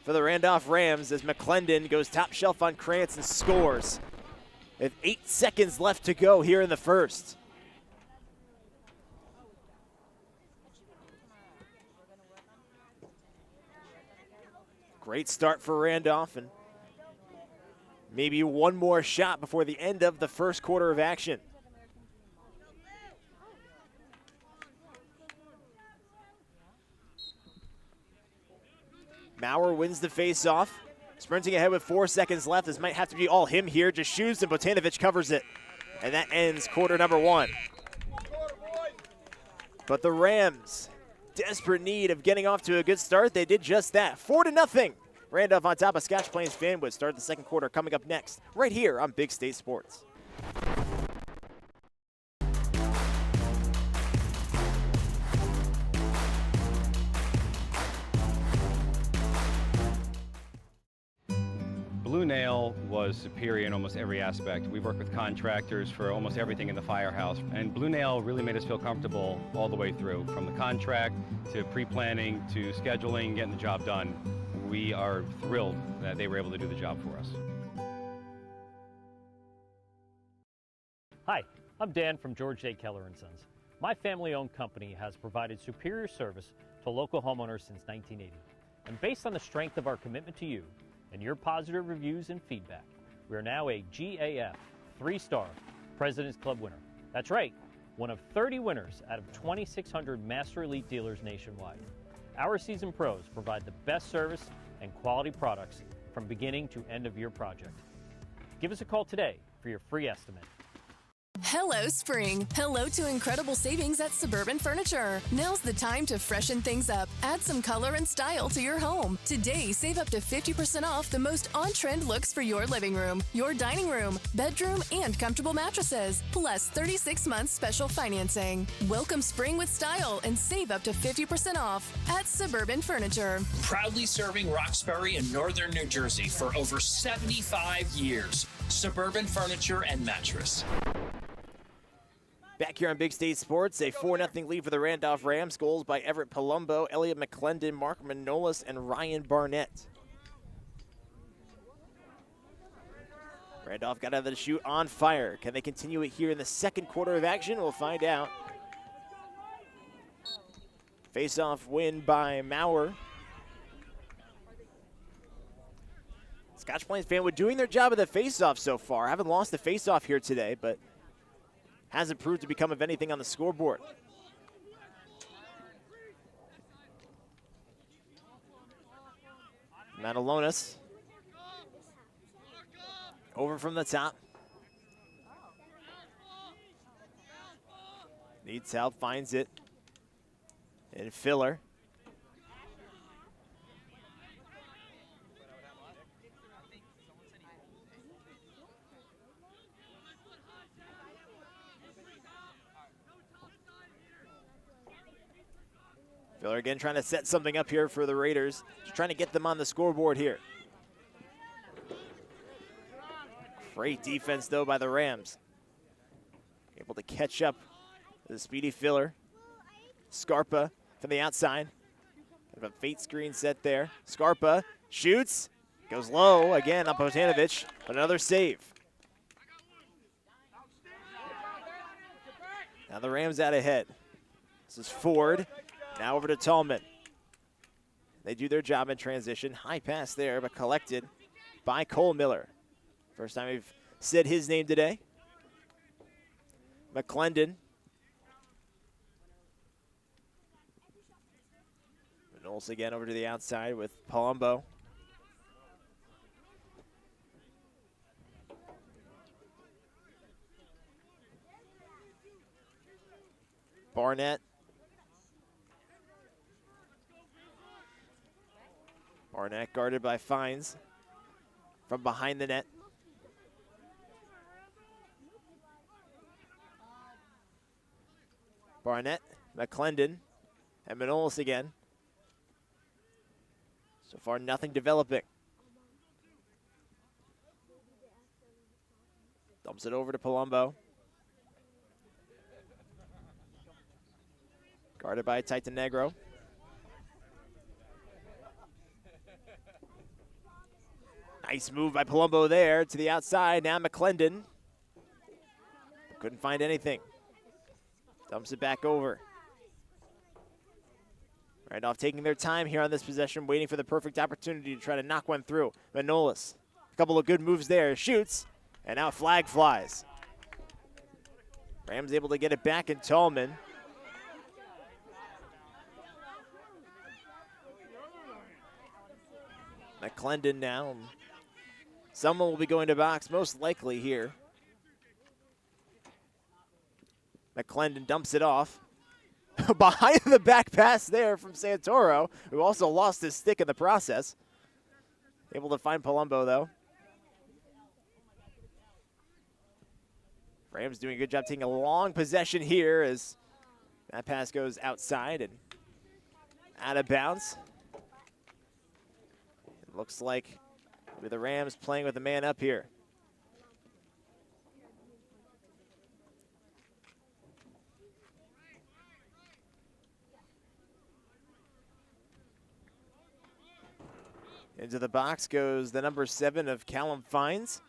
for the Randolph Rams as McClendon goes top shelf on Krantz and scores. With 8 seconds left to go here in the first. Great start for Randolph, and maybe one more shot before the end of the first quarter of action. Maurer wins the faceoff. Sprinting ahead with 4 seconds left. This might have to be all him here. Just shoots, and Botanovic covers it. And that ends quarter number 1. But the Rams, desperate need of getting off to a good start. They did just that. 4-0. Randolph on top of Scotch Plains-Fanwood. Start the second quarter coming up next, right here on Big State Sports. Blue Nail was superior in almost every aspect. We worked with contractors for almost everything in the firehouse, and Blue Nail really made us feel comfortable all the way through, from the contract to pre-planning to scheduling, getting the job done. We are thrilled that they were able to do the job for us. Hi, I'm Dan from George J. Keller & Sons. My family-owned company has provided superior service to local homeowners since 1980. And based on the strength of our commitment to you and your positive reviews and feedback, we are now a GAF 3-star President's Club winner. That's right, one of 30 winners out of 2,600 Master Elite dealers nationwide. Our seasoned pros provide the best service and quality products from beginning to end of your project. Give us a call today for your free estimate. Hello, spring. Hello to incredible savings at Suburban Furniture. Now's the time to freshen things up. Add some color and style to your home. Today, save up to 50% off the most on-trend looks for your living room, your dining room, bedroom, and comfortable mattresses, plus 36 months special financing. Welcome spring with style and save up to 50% off at Suburban Furniture. Proudly serving Roxbury and northern New Jersey for over 75 years. Suburban Furniture and Mattress. Back here on Big State Sports, a 4-0 lead for the Randolph Rams. Goals by Everett Palumbo, Elliot McClendon, Mark Manolis, and Ryan Barnett. Randolph got out of the chute on fire. Can they continue it here in the second quarter of action? We'll find out. Face-off win by Maurer. Scotch Plains-Fanwood doing their job of the face-off so far. Haven't lost the face-off here today, but hasn't proved to become of anything on the scoreboard. Matalonis over from the top. Needs help, finds it. And Filler. Filler again trying to set something up here for the Raiders. Just trying to get them on the scoreboard here. Great defense, though, by the Rams. Able to catch up with the speedy Filler. Scarpa from the outside. Kind of a fate screen set there. Scarpa shoots. Goes low again on Botanovic. But another save. Now the Rams out ahead. This is Ford. Now over to Tallman. They do their job in transition. High pass there, but collected by Cole Miller. First time we've said his name today. McClendon. Knowles again over to the outside with Palumbo. Barnett. Barnett guarded by Fines from behind the net. Barnett, McClendon, and Manolis again. So far, nothing developing. Dumps it over to Palumbo. Guarded by Titanegro. Nice move by Palumbo there to the outside. Now McClendon. Couldn't find anything. Dumps it back over. Randolph taking their time here on this possession, waiting for the perfect opportunity to try to knock one through. Manolis couple of good moves there. Shoots, and now flag flies. Rams able to get it back in Tallman. McClendon now. Someone will be going to box, most likely here. McClendon dumps it off. Behind the back pass there from Santoro, who also lost his stick in the process. Able to find Palumbo, though. Rams doing a good job taking a long possession here as that pass goes outside and out of bounds. It looks like with the Rams playing with a man up here. Into the box goes the number 7 of Callum Fines.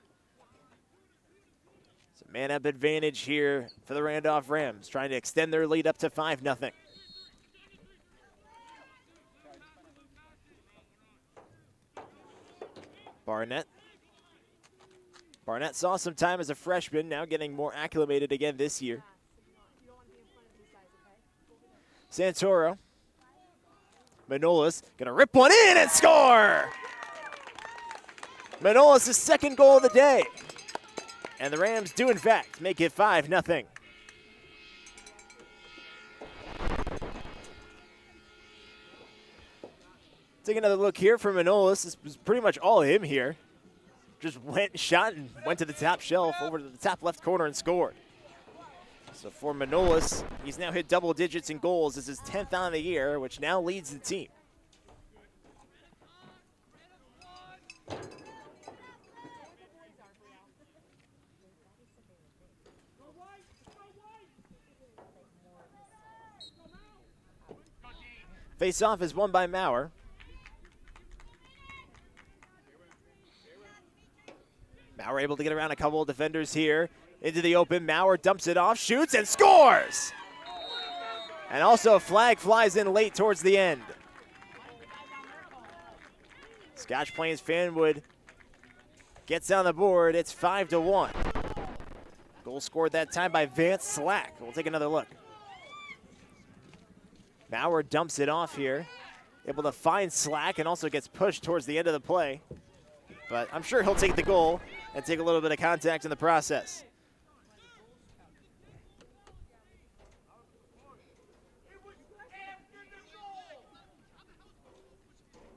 It's a man-up advantage here for the Randolph Rams, trying to extend their lead up to 5-0. Barnett. Barnett saw some time as a freshman, now getting more acclimated again this year. Santoro. Manolis gonna rip one in and score! Manolis' second goal of the day. And the Rams do, in fact, make it 5-0. Take another look here for Manolis. This was pretty much all him here. Just shot and went to the top shelf, over to the top left corner and scored. So for Manolis, he's now hit double digits in goals. This is 10th on the year, which now leads the team. Face-off is won by Maurer. Maurer able to get around a couple of defenders here. Into the open, Maurer dumps it off, shoots, and scores! And also a flag flies in late towards the end. Scotch Plains-Fanwood gets on the board. It's 5-1. Goal scored that time by Vance Slack. We'll take another look. Maurer dumps it off here. Able to find Slack and also gets pushed towards the end of the play. But I'm sure he'll take the goal and take a little bit of contact in the process.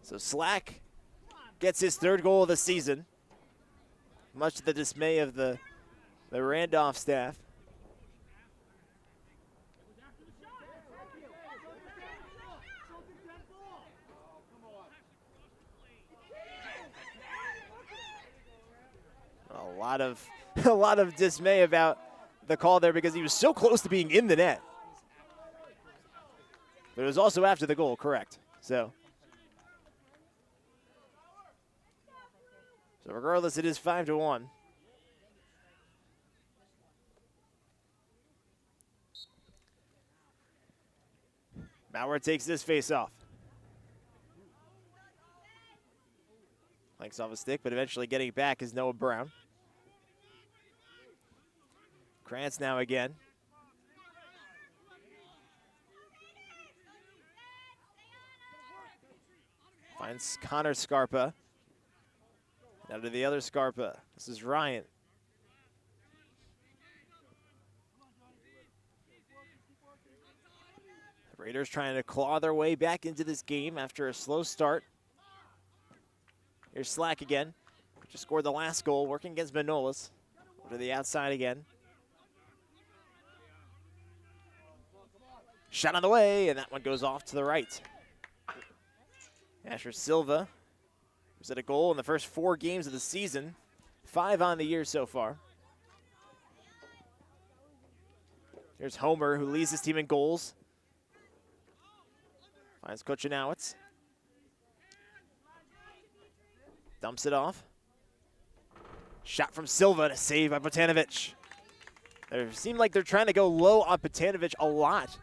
So Slack gets his third goal of the season, much to the dismay of the Randolph staff. A lot of dismay about the call there because he was so close to being in the net. But it was also after the goal, correct? So regardless, it is 5-1. Maurer takes this face off. Flanks off a stick, but eventually getting it back is Noah Brown. Krantz now again. Finds Connor Scarpa. Now to the other Scarpa. This is Ryan. The Raiders trying to claw their way back into this game after a slow start. Here's Slack again. Just scored the last goal, working against Manolis. Over to the outside again. Shot on the way, and that one goes off to the right. Asher Silva was at a goal in the first 4 games of the season. 5 on the year so far. Here's Homer, who leads his team in goals. Finds Kochanowicz. Dumps it off. Shot from Silva to save by Botanovic. They seem like they're trying to go low on Botanovic a lot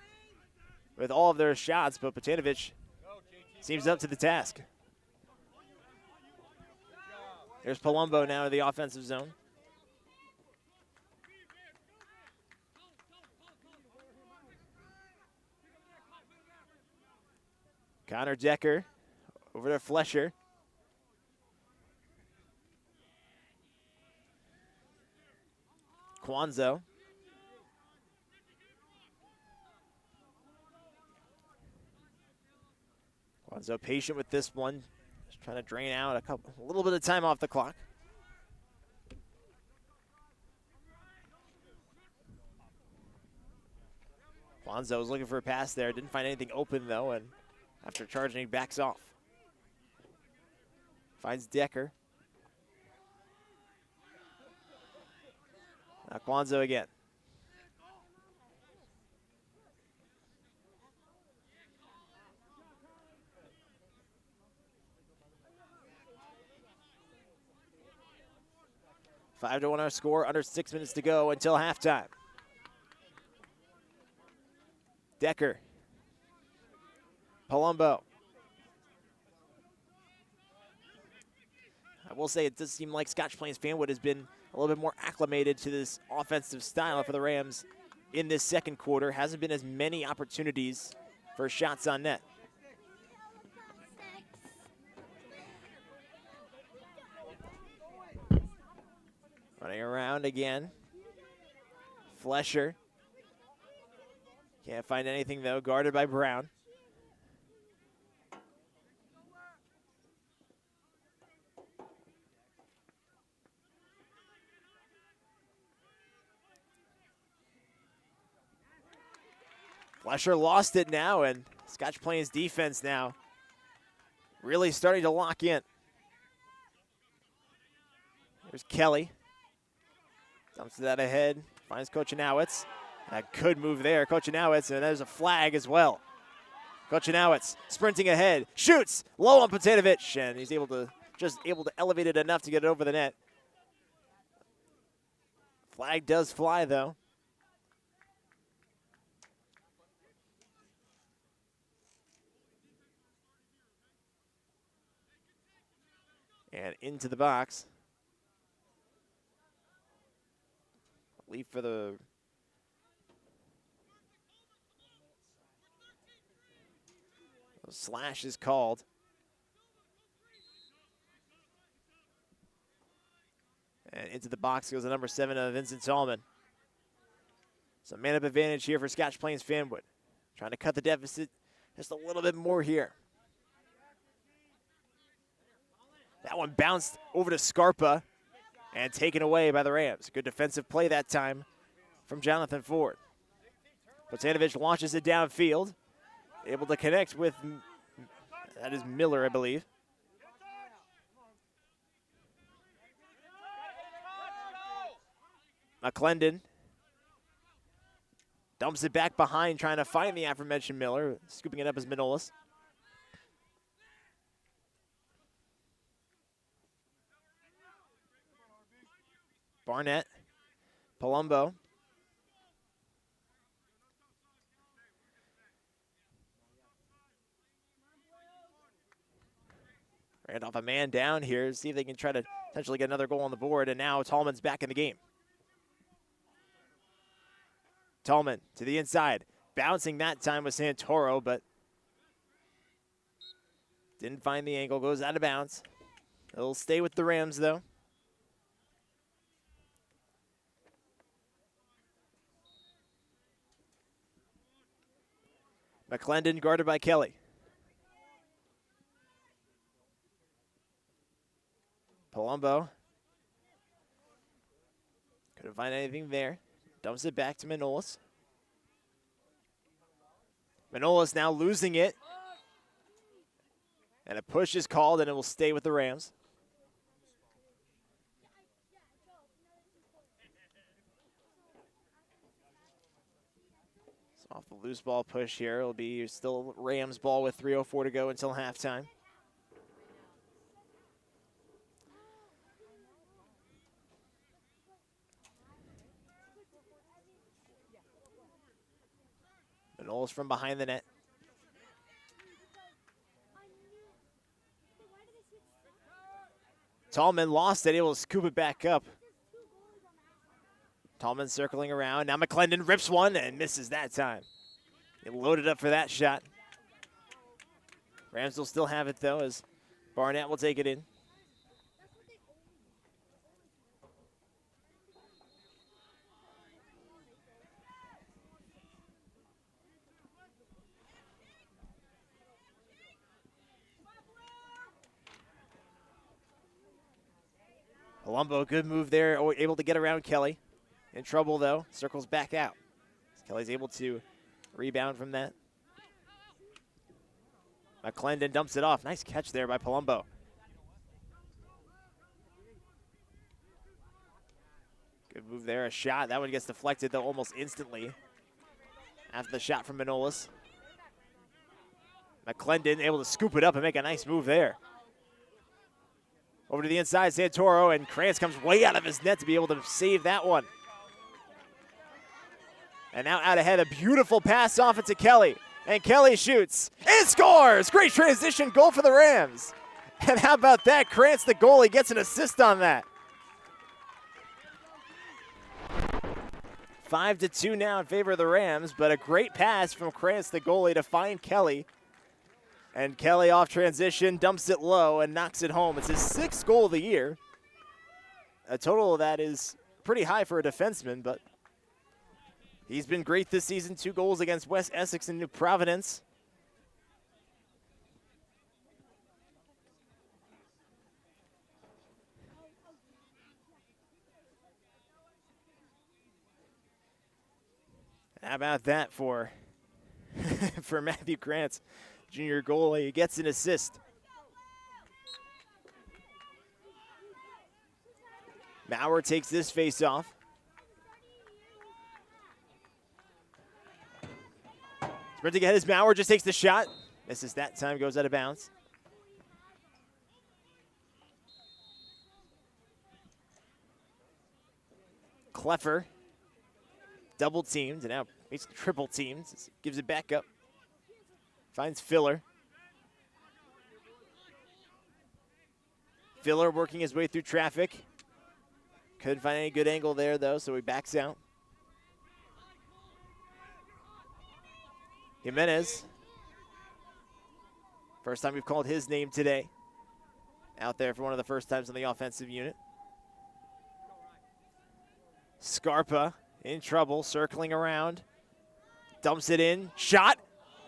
with all of their shots, but Botanovic seems up to the task. There's Palumbo now to the offensive zone. Connor Decker over to Flesher. Quanzo. Quanzo patient with this one. Just trying to drain out a little bit of time off the clock. Quanzo was looking for a pass there. Didn't find anything open though, and after charging, he backs off. Finds Decker. Now Quanzo again. Five to 1 our score, under 6 minutes to go until halftime. Decker. Palumbo. I will say it does seem like Scotch Plains-Fanwood has been a little bit more acclimated to this offensive style for the Rams in this second quarter. Hasn't been as many opportunities for shots on net. Running around again. Flesher. Can't find anything though, guarded by Brown. Flesher lost it now, and Scotch Plains defense now really starting to lock in. There's Kelly. Dumps that ahead, finds Kochanowicz. A good move there, Kochanowicz, and there's a flag as well. Kochanowicz sprinting ahead, shoots, low on Potatovic, and he's able to elevate it enough to get it over the net. Flag does fly though. And into the box. Leap for the slash is called. And into the box goes the number 7 of Vincent Tallman. So man-up advantage here for Scotch Plains-Fanwood. Trying to cut the deficit just a little bit more here. That one bounced over to Scarpa and taken away by the Rams. Good defensive play that time from Jonathan Ford. Potanovic launches it downfield. Able to connect with, that is Miller, I believe. McClendon dumps it back behind, trying to find the aforementioned Miller. Scooping it up as Manolis. Barnett, Palumbo. Randolph a man down here, see if they can try to potentially get another goal on the board, and now Tallman's back in the game. Tallman to the inside, bouncing that time with Santoro, but didn't find the angle, goes out of bounds. It'll stay with the Rams though. McClendon guarded by Kelly. Palumbo. Couldn't find anything there. Dumps it back to Manolis. Manolis now losing it. And a push is called, and it will stay with the Rams. Off the loose ball push here. It'll be still Rams ball with 3:04 to go until halftime. Manolis from behind the net. Tallman lost it, able to scoop it back up. Tallman circling around. Now McClendon rips one and misses that time. He loaded up for that shot. Rams will still have it, though, as Barnett will take it in. Palumbo, good move there, able to get around Kelly. In trouble, though. Circles back out. Kelly's able to rebound from that. McClendon dumps it off. Nice catch there by Palumbo. Good move there, a shot. That one gets deflected, though, almost instantly after the shot from Manolis. McClendon able to scoop it up and make a nice move there. Over to the inside, Santoro, and Krantz comes way out of his net to be able to save that one. And now out ahead, a beautiful pass off into Kelly. And Kelly shoots and scores! Great transition goal for the Rams. And how about that? Krantz, the goalie, gets an assist on that. 5-2 now in favor of the Rams, but a great pass from Krantz, the goalie, to find Kelly. And Kelly off transition, dumps it low and knocks it home. It's his 6th goal of the year. A total of that is pretty high for a defenseman, but he's been great this season. 2 goals against West Essex and New Providence. How about that for, for Matthew Krantz? Junior goalie gets an assist. Maurer takes this face off. Sprinting ahead as Maurer just takes the shot. Misses that time, goes out of bounds. Kleffer, double teamed, and now basically triple teamed. Gives it back up. Finds Filler. Filler working his way through traffic. Couldn't find any good angle there, though, so he backs out. Jimenez. First time we've called his name today. Out there for one of the first times on the offensive unit. Scarpa in trouble, circling around. Dumps it in. Shot.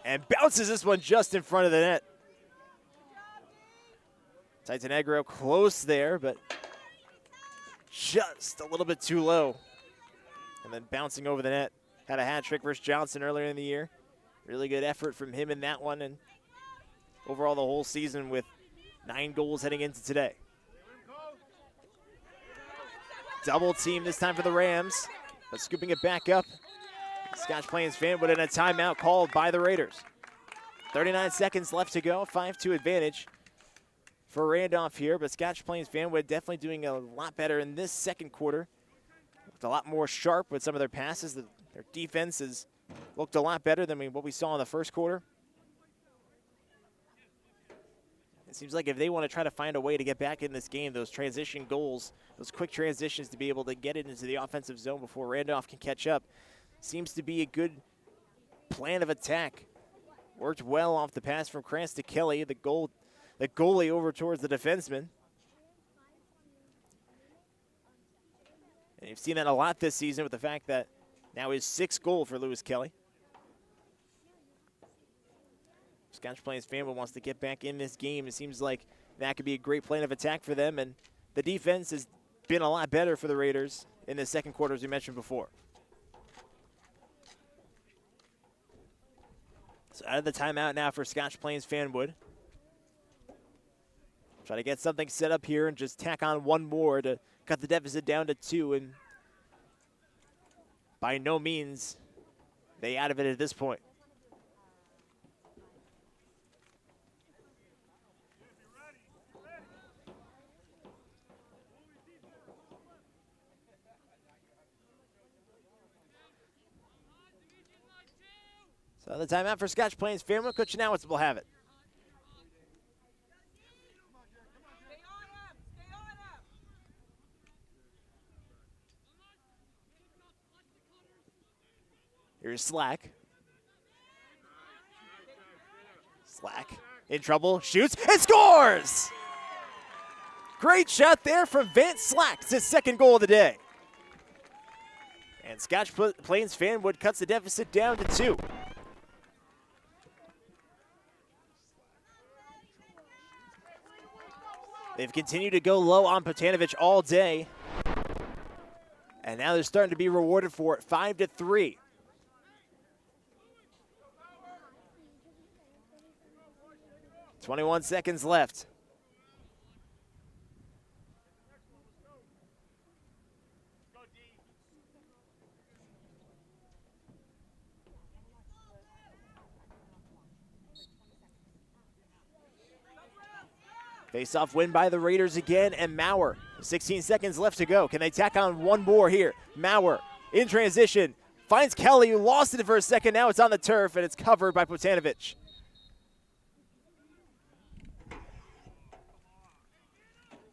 And bounces this one just in front of the net. Titanegro close there, but just a little bit too low. And then bouncing over the net. Had a hat trick versus Johnson earlier in the year. Really good effort from him in that one, and overall the whole season with 9 goals heading into today. Double team this time for the Rams, but scooping it back up. Scotch Plains-Fanwood in a timeout called by the Raiders. 39 seconds left to go, 5-2 advantage for Randolph here, but Scotch Plains-Fanwood definitely doing a lot better in this second quarter. Looked a lot more sharp with some of their passes. Their defense has looked a lot better than what we saw in the first quarter. It seems like if they want to try to find a way to get back in this game, those transition goals, those quick transitions to be able to get it into the offensive zone before Randolph can catch up, seems to be a good plan of attack. Worked well off the pass from Krantz to Kelly, the goalie over towards the defenseman. And you've seen that a lot this season with the fact that now his 6th goal for Lewis Kelly. Scotch Plains-Fanwood wants to get back in this game. It seems like that could be a great plan of attack for them, and the defense has been a lot better for the Raiders in the second quarter, as we mentioned before. So out of the timeout now for Scotch Plains-Fanwood. Try to get something set up here and just tack on one more to cut the deficit down to 2, and by no means they out of it at this point. So the timeout for Scotch Plains-Fanwood. Coach Janowitz will have it. Here's Slack. Slack in trouble, shoots, and scores! Great shot there from Vance Slack. It's his second goal of the day. And Scotch Plains-Fanwood cuts the deficit down to 2. They've continued to go low on Potanovic all day. And now they're starting to be rewarded for it, 5-3. "21 seconds left. Face-off win by the Raiders again, and Maurer. 16 seconds left to go. Can they tack on one more here? Maurer in transition. Finds Kelly, who lost it for a second. Now it's on the turf, and it's covered by Potanovic.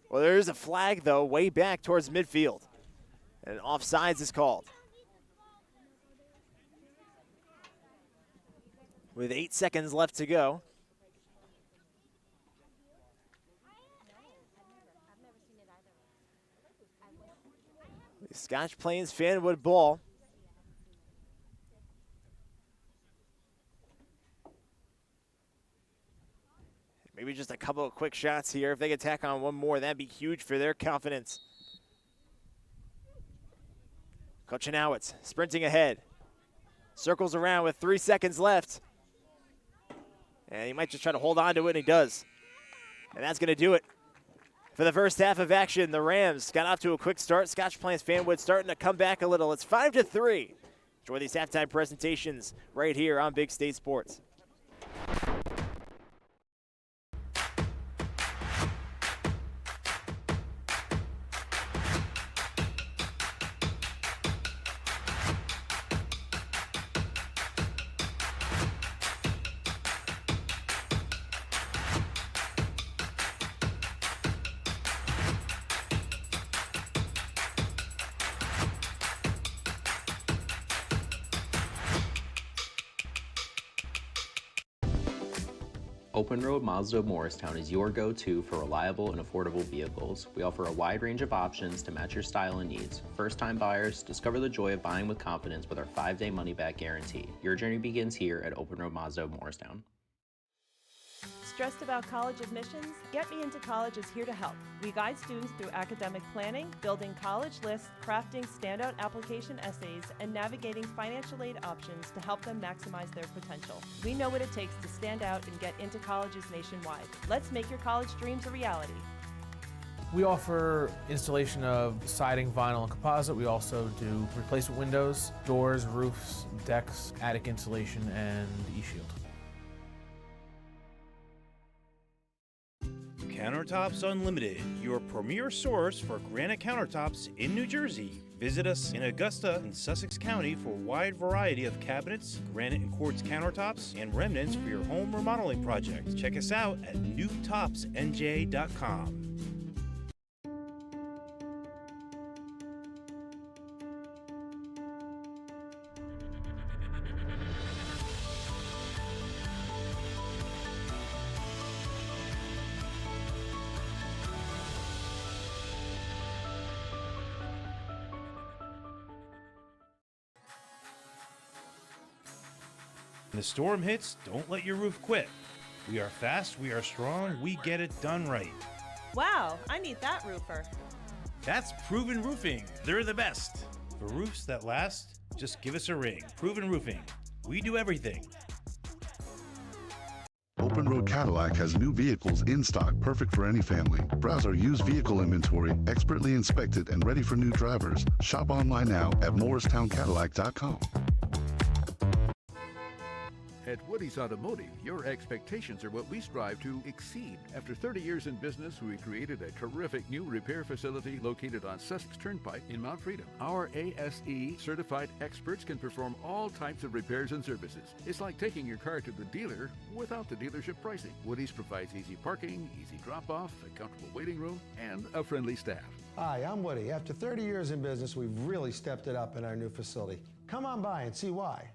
Well, there is a flag, though, way back towards midfield. And offsides is called. With 8 seconds left to go. The Scotch Plains-Fanwood ball. Maybe just a couple of quick shots here. If they could tack on one more, that'd be huge for their confidence. Kochanowicz sprinting ahead. Circles around with 3 seconds left. And he might just try to hold on to it, and he does. And that's going to do it. For the first half of action, the Rams got off to a quick start. Scotch Plains-Fanwood starting to come back a little. It's 5-3. Enjoy these halftime presentations right here on Big State Sports. Open Road Mazda of Morristown is your go-to for reliable and affordable vehicles. We offer a wide range of options to match your style and needs. First-time buyers, discover the joy of buying with confidence with our 5-day money-back guarantee. Your journey begins here at Open Road Mazda of Morristown. Stressed about college admissions? Get Me Into College is here to help. We guide students through academic planning, building college lists, crafting standout application essays, and navigating financial aid options to help them maximize their potential. We know what it takes to stand out and get into colleges nationwide. Let's make your college dreams a reality. We offer installation of siding, vinyl, and composite. We also do replacement windows, doors, roofs, decks, attic insulation, and e-shield. Countertops Unlimited, your premier source for granite countertops in New Jersey. Visit us in Augusta and Sussex County for a wide variety of cabinets, granite and quartz countertops, and remnants for your home remodeling project. Check us out at newtopsnj.com. When the storm hits, don't let your roof quit. We are fast, we are strong, we get it done right. Wow, I need that roofer. That's Proven Roofing. They're the best. For roofs that last, just give us a ring. Proven Roofing. We do everything. Open Road Cadillac has new vehicles in stock, perfect for any family. Browse our used vehicle inventory, expertly inspected and ready for new drivers. Shop online now at morristowncadillac.com. At Woody's Automotive, your expectations are what we strive to exceed. After 30 years in business, we created a terrific new repair facility located on Sussex Turnpike in Mount Freedom. Our ASE certified experts can perform all types of repairs and services. It's like taking your car to the dealer without the dealership pricing. Woody's provides easy parking, easy drop-off, a comfortable waiting room, and a friendly staff. Hi, I'm Woody. After 30 years in business, we've really stepped it up in our new facility. Come on by and see why.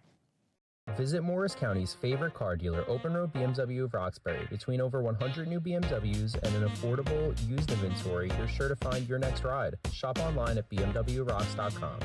Visit Morris County's favorite car dealer, Open Road BMW of Roxbury. Between over 100 new BMWs and an affordable used inventory, you're sure to find your next ride. Shop online at bmwrocks.com.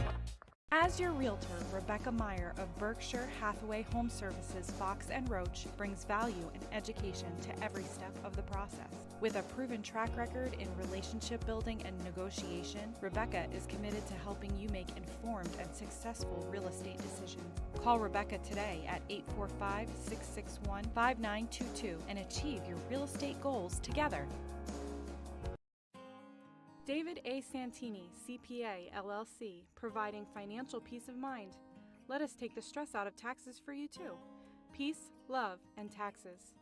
As your realtor, Rebecca Meyer of Berkshire Hathaway Home Services, Fox & Roach brings value and education to every step of the process. With a proven track record in relationship building and negotiation, Rebecca is committed to helping you make informed and successful real estate decisions. Call Rebecca today at 845-661-5922 and achieve your real estate goals together. David A. Santini, CPA, LLC, providing financial peace of mind. Let us take the stress out of taxes for you too. Peace, love, and taxes.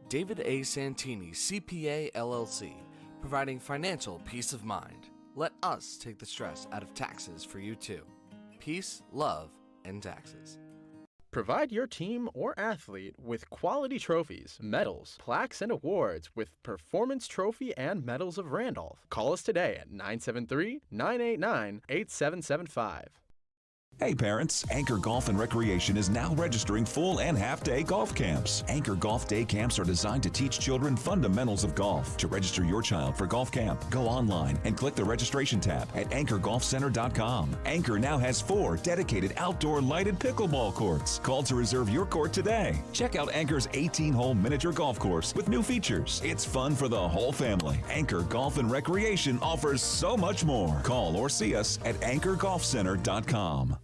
David A. Santini, CPA, LLC, providing financial peace of mind. Let us take the stress out of taxes for you too. Peace, love, and taxes. Provide your team or athlete with quality trophies, medals, plaques, and awards with Performance Trophy and Medals of Randolph. Call us today at 973-989-8775. Hey parents, Anchor Golf and Recreation is now registering full and half-day golf camps. Anchor Golf Day Camps are designed to teach children fundamentals of golf. To register your child for golf camp, go online and click the registration tab at anchorgolfcenter.com. Anchor now has 4 dedicated outdoor lighted pickleball courts. Call to reserve your court today. Check out Anchor's 18-hole miniature golf course with new features. It's fun for the whole family. Anchor Golf and Recreation offers so much more. Call or see us at anchorgolfcenter.com.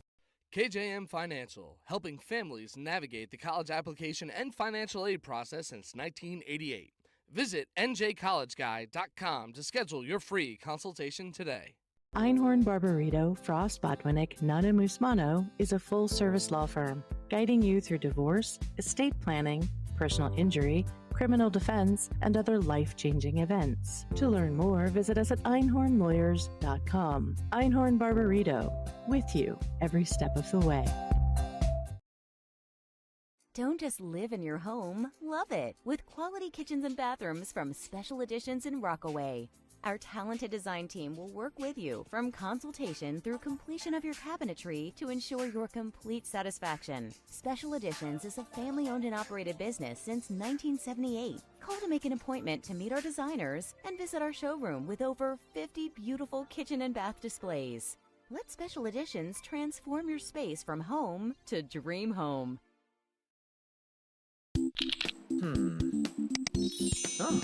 KJM Financial, helping families navigate the college application and financial aid process since 1988. Visit njcollegeguy.com to schedule your free consultation today. Einhorn Barbarito, Frost Botwinick, Nunn & Musmano is a full-service law firm guiding you through divorce, estate planning, personal injury, criminal defense, and other life-changing events. To learn more, visit us at einhornlawyers.com. Einhorn Barbarito, with you every step of the way. Don't just live in your home, love it with quality kitchens and bathrooms from Special Editions in Rockaway. Our talented design team will work with you from consultation through completion of your cabinetry to ensure your complete satisfaction. Special Editions is a family-owned and operated business since 1978. Call to make an appointment to meet our designers and visit our showroom with over 50 beautiful kitchen and bath displays. Let Special Editions transform your space from home to dream home. Oh.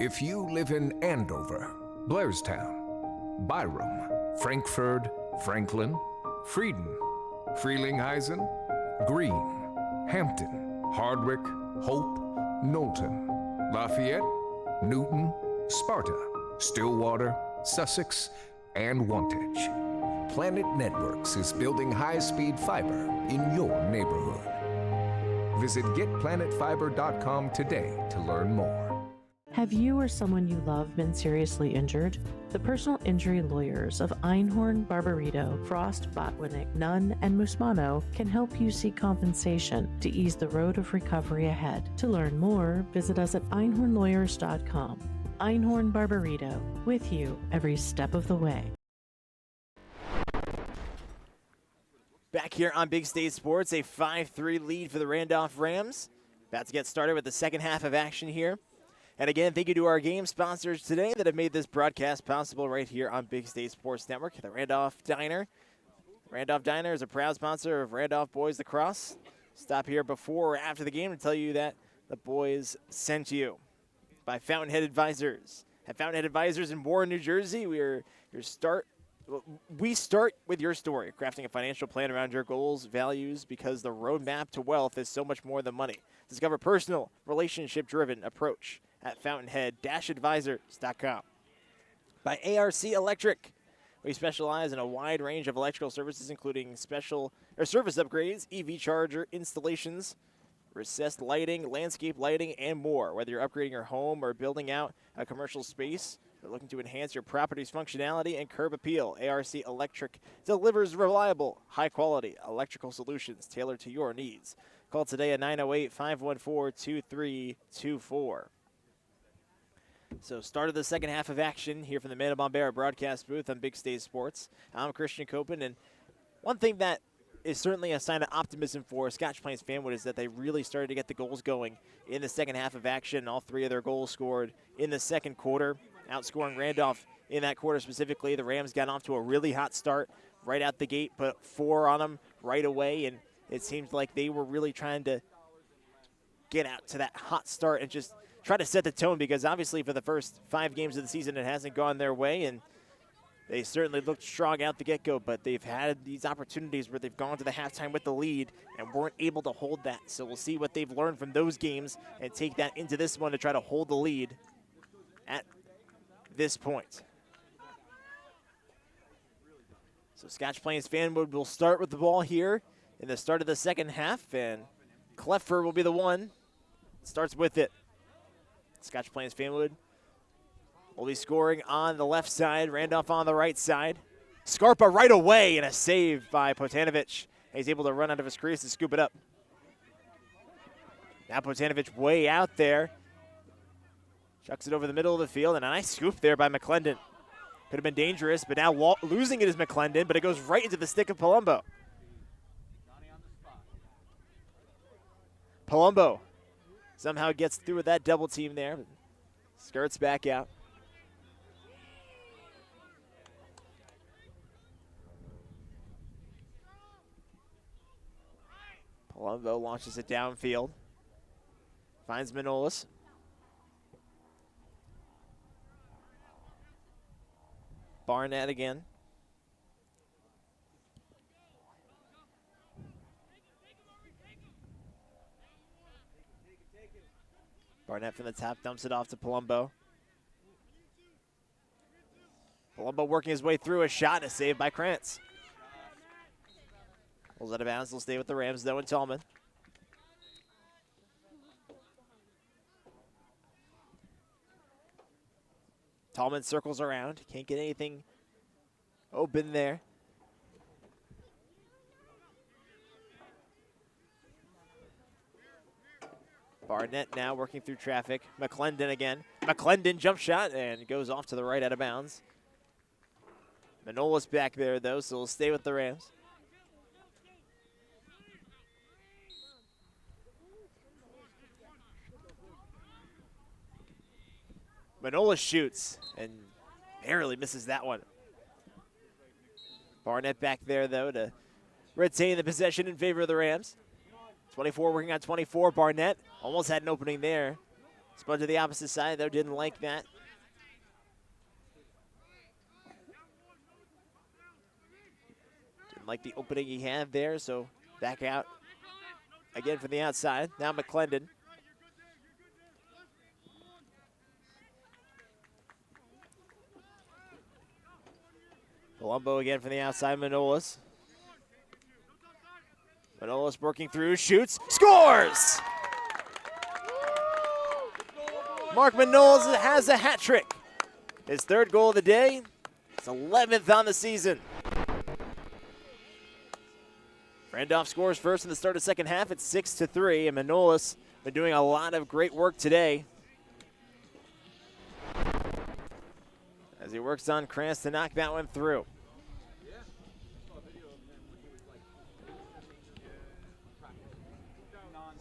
If you live in Andover, Blairstown, Byram, Frankfurt, Franklin, Frieden, Frelinghuysen, Greene, Hampton, Hardwick, Hope, Knowlton, Lafayette, Newton, Sparta, Stillwater, Sussex, and Wantage. Planet Networks is building high-speed fiber in your neighborhood. Visit getplanetfiber.com today to learn more. Have you or someone you love been seriously injured? The personal injury lawyers of Einhorn, Barbarito, Frost, Botwinick, Nunn, and Musmano can help you seek compensation to ease the road of recovery ahead. To learn more, visit us at einhornlawyers.com. Einhorn Barbarito, with you every step of the way. Back here on Big State Sports, a 5-3 lead for the Randolph Rams. About to get started with the second half of action here. And again, thank you to our game sponsors today that have made this broadcast possible right here on Big State Sports Network, the Randolph Diner. Randolph Diner is a proud sponsor of Randolph Boys Lacrosse. Stop here before or after the game to tell you that the boys sent you. By Fountainhead Advisors. At Fountainhead Advisors in Warren, New Jersey, we start with your story, crafting a financial plan around your goals, values, because the roadmap to wealth is so much more than money. Discover personal, relationship-driven approach at fountainhead-advisors.com. By ARC Electric. We specialize in a wide range of electrical services, including service upgrades, EV charger installations, recessed lighting, landscape lighting, and more. Whether you're upgrading your home or building out a commercial space, they're looking to enhance your property's functionality and curb appeal. ARC Electric delivers reliable, high-quality electrical solutions tailored to your needs. Call today at 908-514-2324. So start of the second half of action here from the Manna Bombera broadcast booth on Big State Sports. I'm Christian Copen, and one thing that is certainly a sign of optimism for Scotch Plains-Fanwood is that they really started to get the goals going in the second half of action. All three of their goals scored in the second quarter, outscoring Randolph in that quarter specifically. The Rams got off to a really hot start right out the gate, put 4 on them right away, and it seems like they were really trying to get out to that hot start and just try to set the tone, because obviously for the first 5 games of the season it hasn't gone their way, and they certainly looked strong out the get-go, but they've had these opportunities where they've gone to the halftime with the lead and weren't able to hold that. So we'll see what they've learned from those games and take that into this one to try to hold the lead at this point. So Scotch Plains-Fanwood will start with the ball here in the start of the second half, and Kleffer will be the one that starts with it. Scotch Plains-Fanwood will be scoring on the left side, Randolph on the right side. Scarpa right away, and a save by Potanovic. He's able to run out of his crease to scoop it up. Now Potanovic way out there. Chucks it over the middle of the field, and a nice scoop there by McClendon. Could have been dangerous, but now losing it is McClendon, but it goes right into the stick of Palumbo. Palumbo somehow gets through with that double team there, but skirts back out. Palumbo launches it downfield. Finds Manolis. Barnett again. Barnett from the top dumps it off to Palumbo. Palumbo working his way through, a shot, and a save by Krantz. Pulls out of bounds. They'll stay with the Rams, though, and Tallman. Tallman circles around. Can't get anything open there. Barnett now working through traffic. McClendon again. McClendon jump shot and goes off to the right out of bounds. Manolis back there, though, so we'll stay with the Rams. Manolis shoots and barely misses that one. Barnett back there, though, to retain the possession in favor of the Rams. 24 working on 24. Barnett almost had an opening there. Spun to the opposite side, though, didn't like that. Didn't like the opening he had there, so back out again from the outside. Now McClendon. Palumbo again from the outside, Manolis. Manolis working through, shoots, scores! Mark Manolis has a hat trick. His third goal of the day. It's 11th on the season. Randolph scores first in the start of second half. It's 6-3, and Manolis been doing a lot of great work today as he works on Krantz to knock that one through.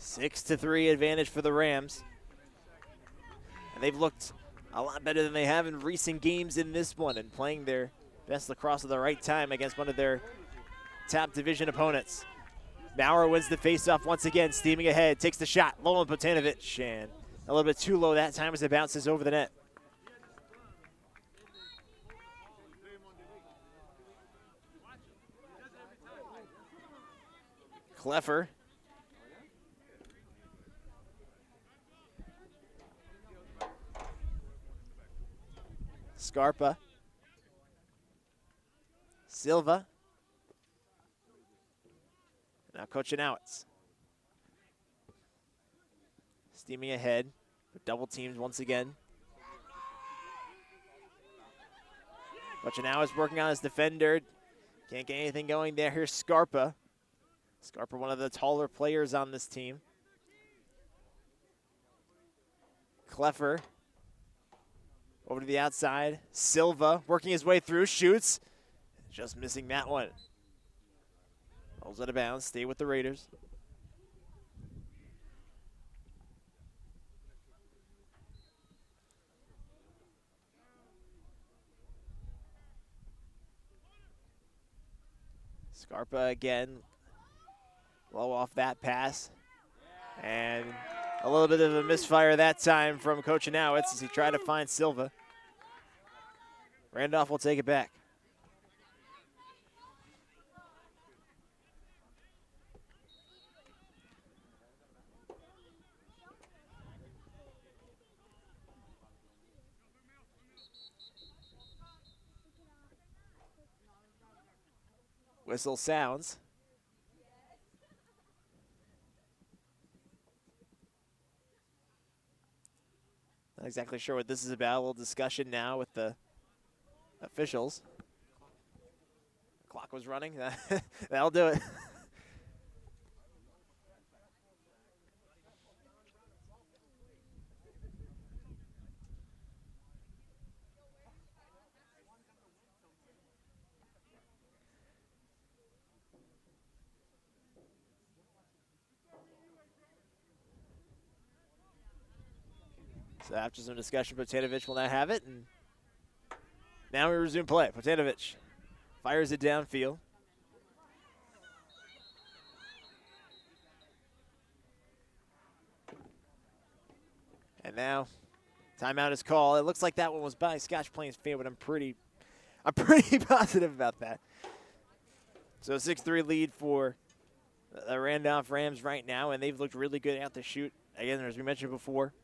Six to 3 advantage for the Rams. And they've looked a lot better than they have in recent games in this one and playing their best lacrosse at the right time against one of their top division opponents. Bauer wins the faceoff once again, steaming ahead, takes the shot, low on Botanovic, and a little bit too low that time as it bounces over the net. Kleffer. Scarpa. Silva. Now Kochanowicz. Steaming ahead with double teams once again. Kochanowicz working on his defender. Can't get anything going there. Here's Scarpa. Scarpa, one of the taller players on this team. Kleffer. Over to the outside. Silva working his way through, shoots. Just missing that one. Rolls out of bounds, stay with the Raiders. Scarpa again. Low off that pass. And a little bit of a misfire that time from Kochanowicz as he tried to find Silva. Randolph will take it back. Whistle sounds. Not exactly sure what this is about. A little discussion now with the officials. Clock was running. That'll do it. So after some discussion, Botanovic will now have it, and now we resume play. Botanovic fires it downfield. And now, timeout is called. It looks like that one was by Scotch Plains-Fanwood. I'm pretty positive about that. So 6-3 lead for the Randolph Rams right now, and they've looked really good out the chute. Again, as we mentioned before,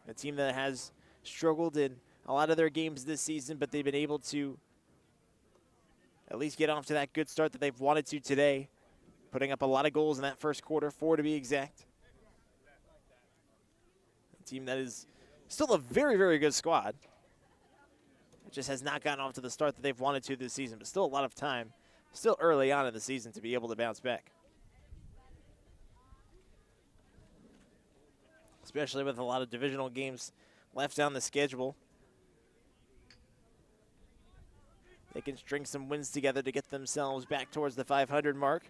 a team that has struggled in a lot of their games this season, but they've been able to at least get off to that good start that they've wanted to today, putting up a lot of goals in that first quarter, 4 to be exact. A team that is still a very, very good squad. It just has not gotten off to the start that they've wanted to this season, but still a lot of time, still early on in the season to be able to bounce back. Especially with a lot of divisional games left on the schedule. They can string some wins together to get themselves back towards the 500 mark.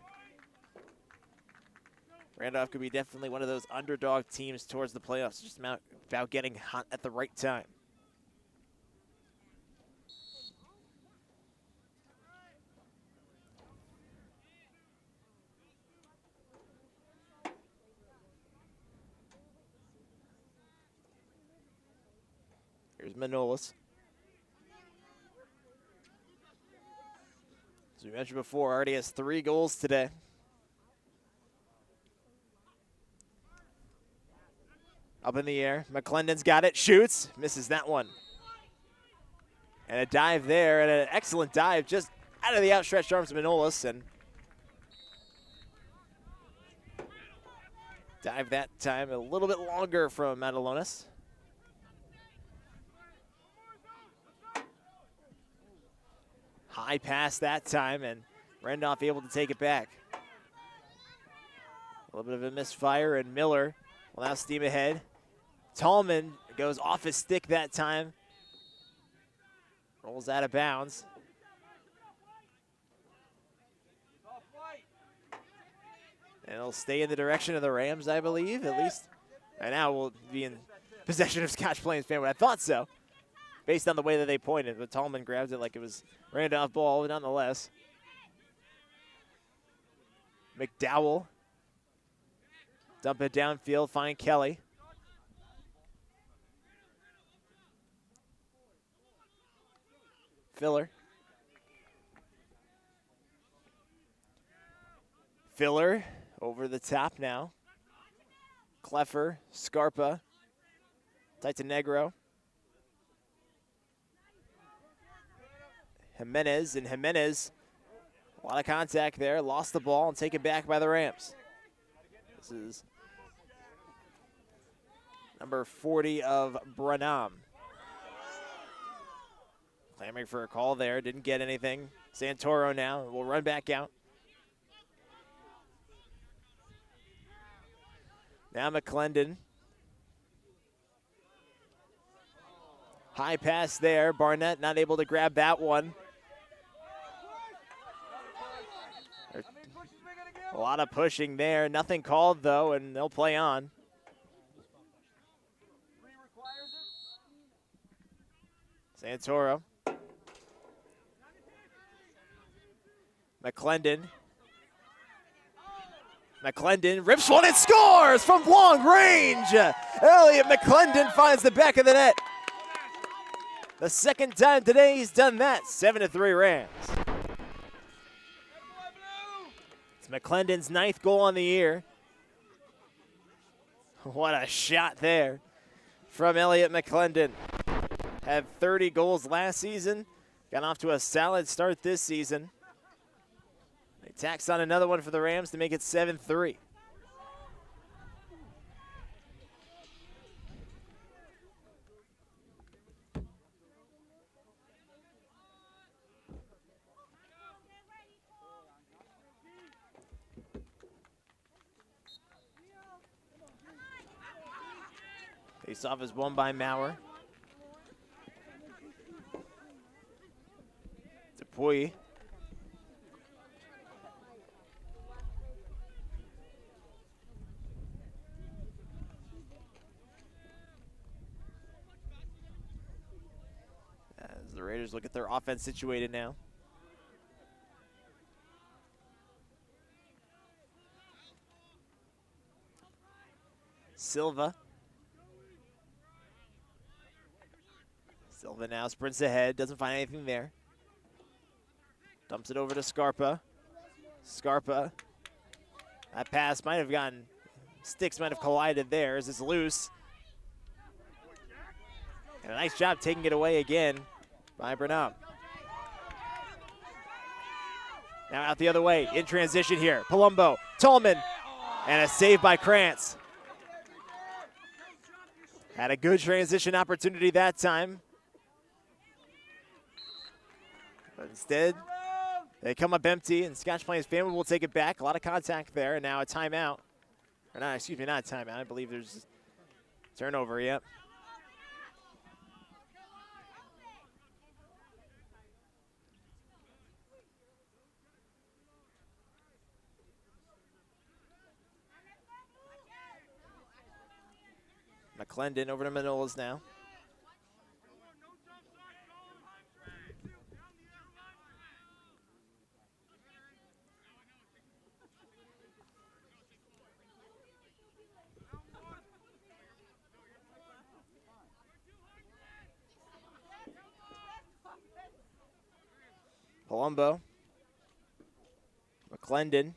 Randolph could be definitely one of those underdog teams towards the playoffs, just about getting hot at the right time. Here's Manolis. As we mentioned before, already has 3 goals today. Up in the air, McClendon's got it, shoots, misses that one. And a dive there, and an excellent dive, just out of the outstretched arms of Manolis, and dive that time a little bit longer from Matalonis. High pass that time, and Randolph able to take it back. A little bit of a misfire, and Miller will now steam ahead. Tallman goes off his stick that time. Rolls out of bounds. And it'll stay in the direction of the Rams, I believe. At least right now we'll be in possession of Scotch Plains-Fanwood. I thought so, based on the way that they pointed. But Tallman grabs it like it was Randolph ball, nonetheless. McDowell. Dump it downfield, find Kelly. Filler. Filler over the top now. Cleffer, Scarpa, Titanegro. Jimenez, and Jimenez, a lot of contact there, lost the ball and taken back by the Rams. This is number 40 of Branham. Clamoring for a call there, didn't get anything. Santoro now will run back out. Now McClendon. High pass there. Barnett not able to grab that one. A lot of pushing there. Nothing called, though, and they'll play on. Santoro. McClendon. McClendon rips one and scores from long range. Elliot McClendon finds the back of the net. The second time today he's done that. 7-3 Rams. It's McClendon's 9th goal on the year. What a shot there from Elliot McClendon. Had 30 goals last season. Got off to a solid start this season. They tax on another one for the Rams to make it 7-3. Face-off is won by Maurer. Dupuy. As the Raiders look at their offense situated now. Silva. Silva now sprints ahead, doesn't find anything there. Dumps it over to Scarpa. Scarpa. That pass might have gotten, sticks might have collided there as it's loose. And a nice job taking it away again by Burnham. Now out the other way, in transition here. Palumbo, Tallman, and a save by Krantz. Had a good transition opportunity that time. But instead, they come up empty, and Scotch Plains-Fanwood will take it back. A lot of contact there, and now a timeout. Or not, excuse me, not a timeout. I believe there's turnover, yep. McClendon over to Manolas now. Palumbo. McClendon.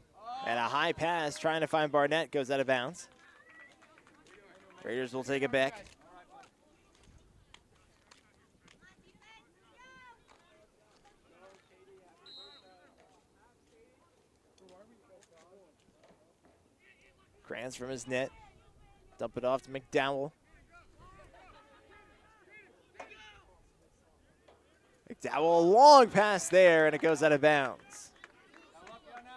And a high pass trying to find Barnett, goes out of bounds. Raiders will take it back. Krantz from his net. Dump it off to McDowell. McDowell, a long pass there, and it goes out of bounds.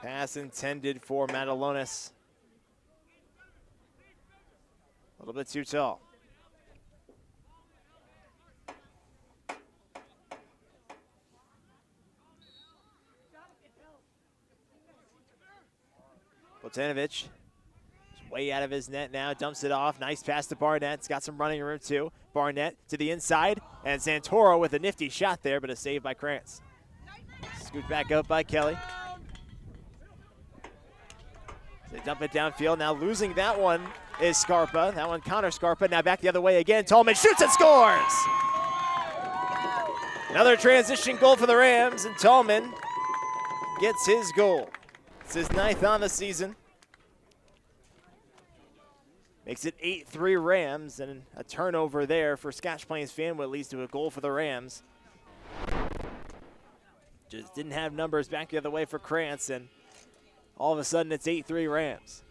Pass intended for Matalonis. A little bit too tall. Bogdanovic is way out of his net now, dumps it off. Nice pass to Barnett. It's got some running room too. Barnett to the inside, and Santoro with a nifty shot there, but a save by Krantz. Scooped back up by Kelly. They dump it downfield. Now losing that one is Scarpa. That one, Connor Scarpa. Now back the other way again. Tallman shoots and scores! Another transition goal for the Rams, and Tallman gets his goal. It's his 9th on the season. Makes it 8-3 Rams, and a turnover there for Scotch Plains-Fanwood leads to a goal for the Rams. Just didn't have numbers back the other way for Krantz, and all of a sudden it's 8-3 Rams.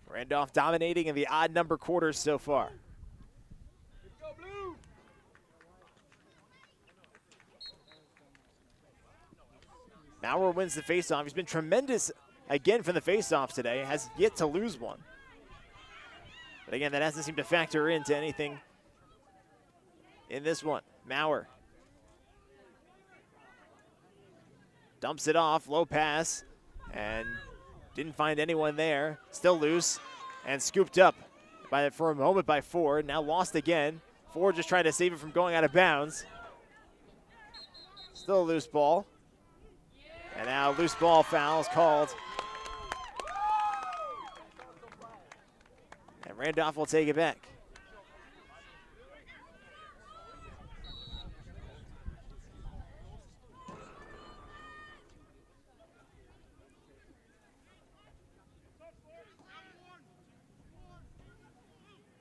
Randolph dominating in the odd number quarters so far. Maurer wins the faceoff. He's been tremendous again from the faceoff today. Has yet to lose one. But again, that hasn't seemed to factor into anything in this one. Maurer dumps it off, low pass, and didn't find anyone there. Still loose and scooped up for a moment by Ford. Now lost again. Ford just trying to save it from going out of bounds. Still a loose ball. And now loose ball foul is called. And Randolph will take it back.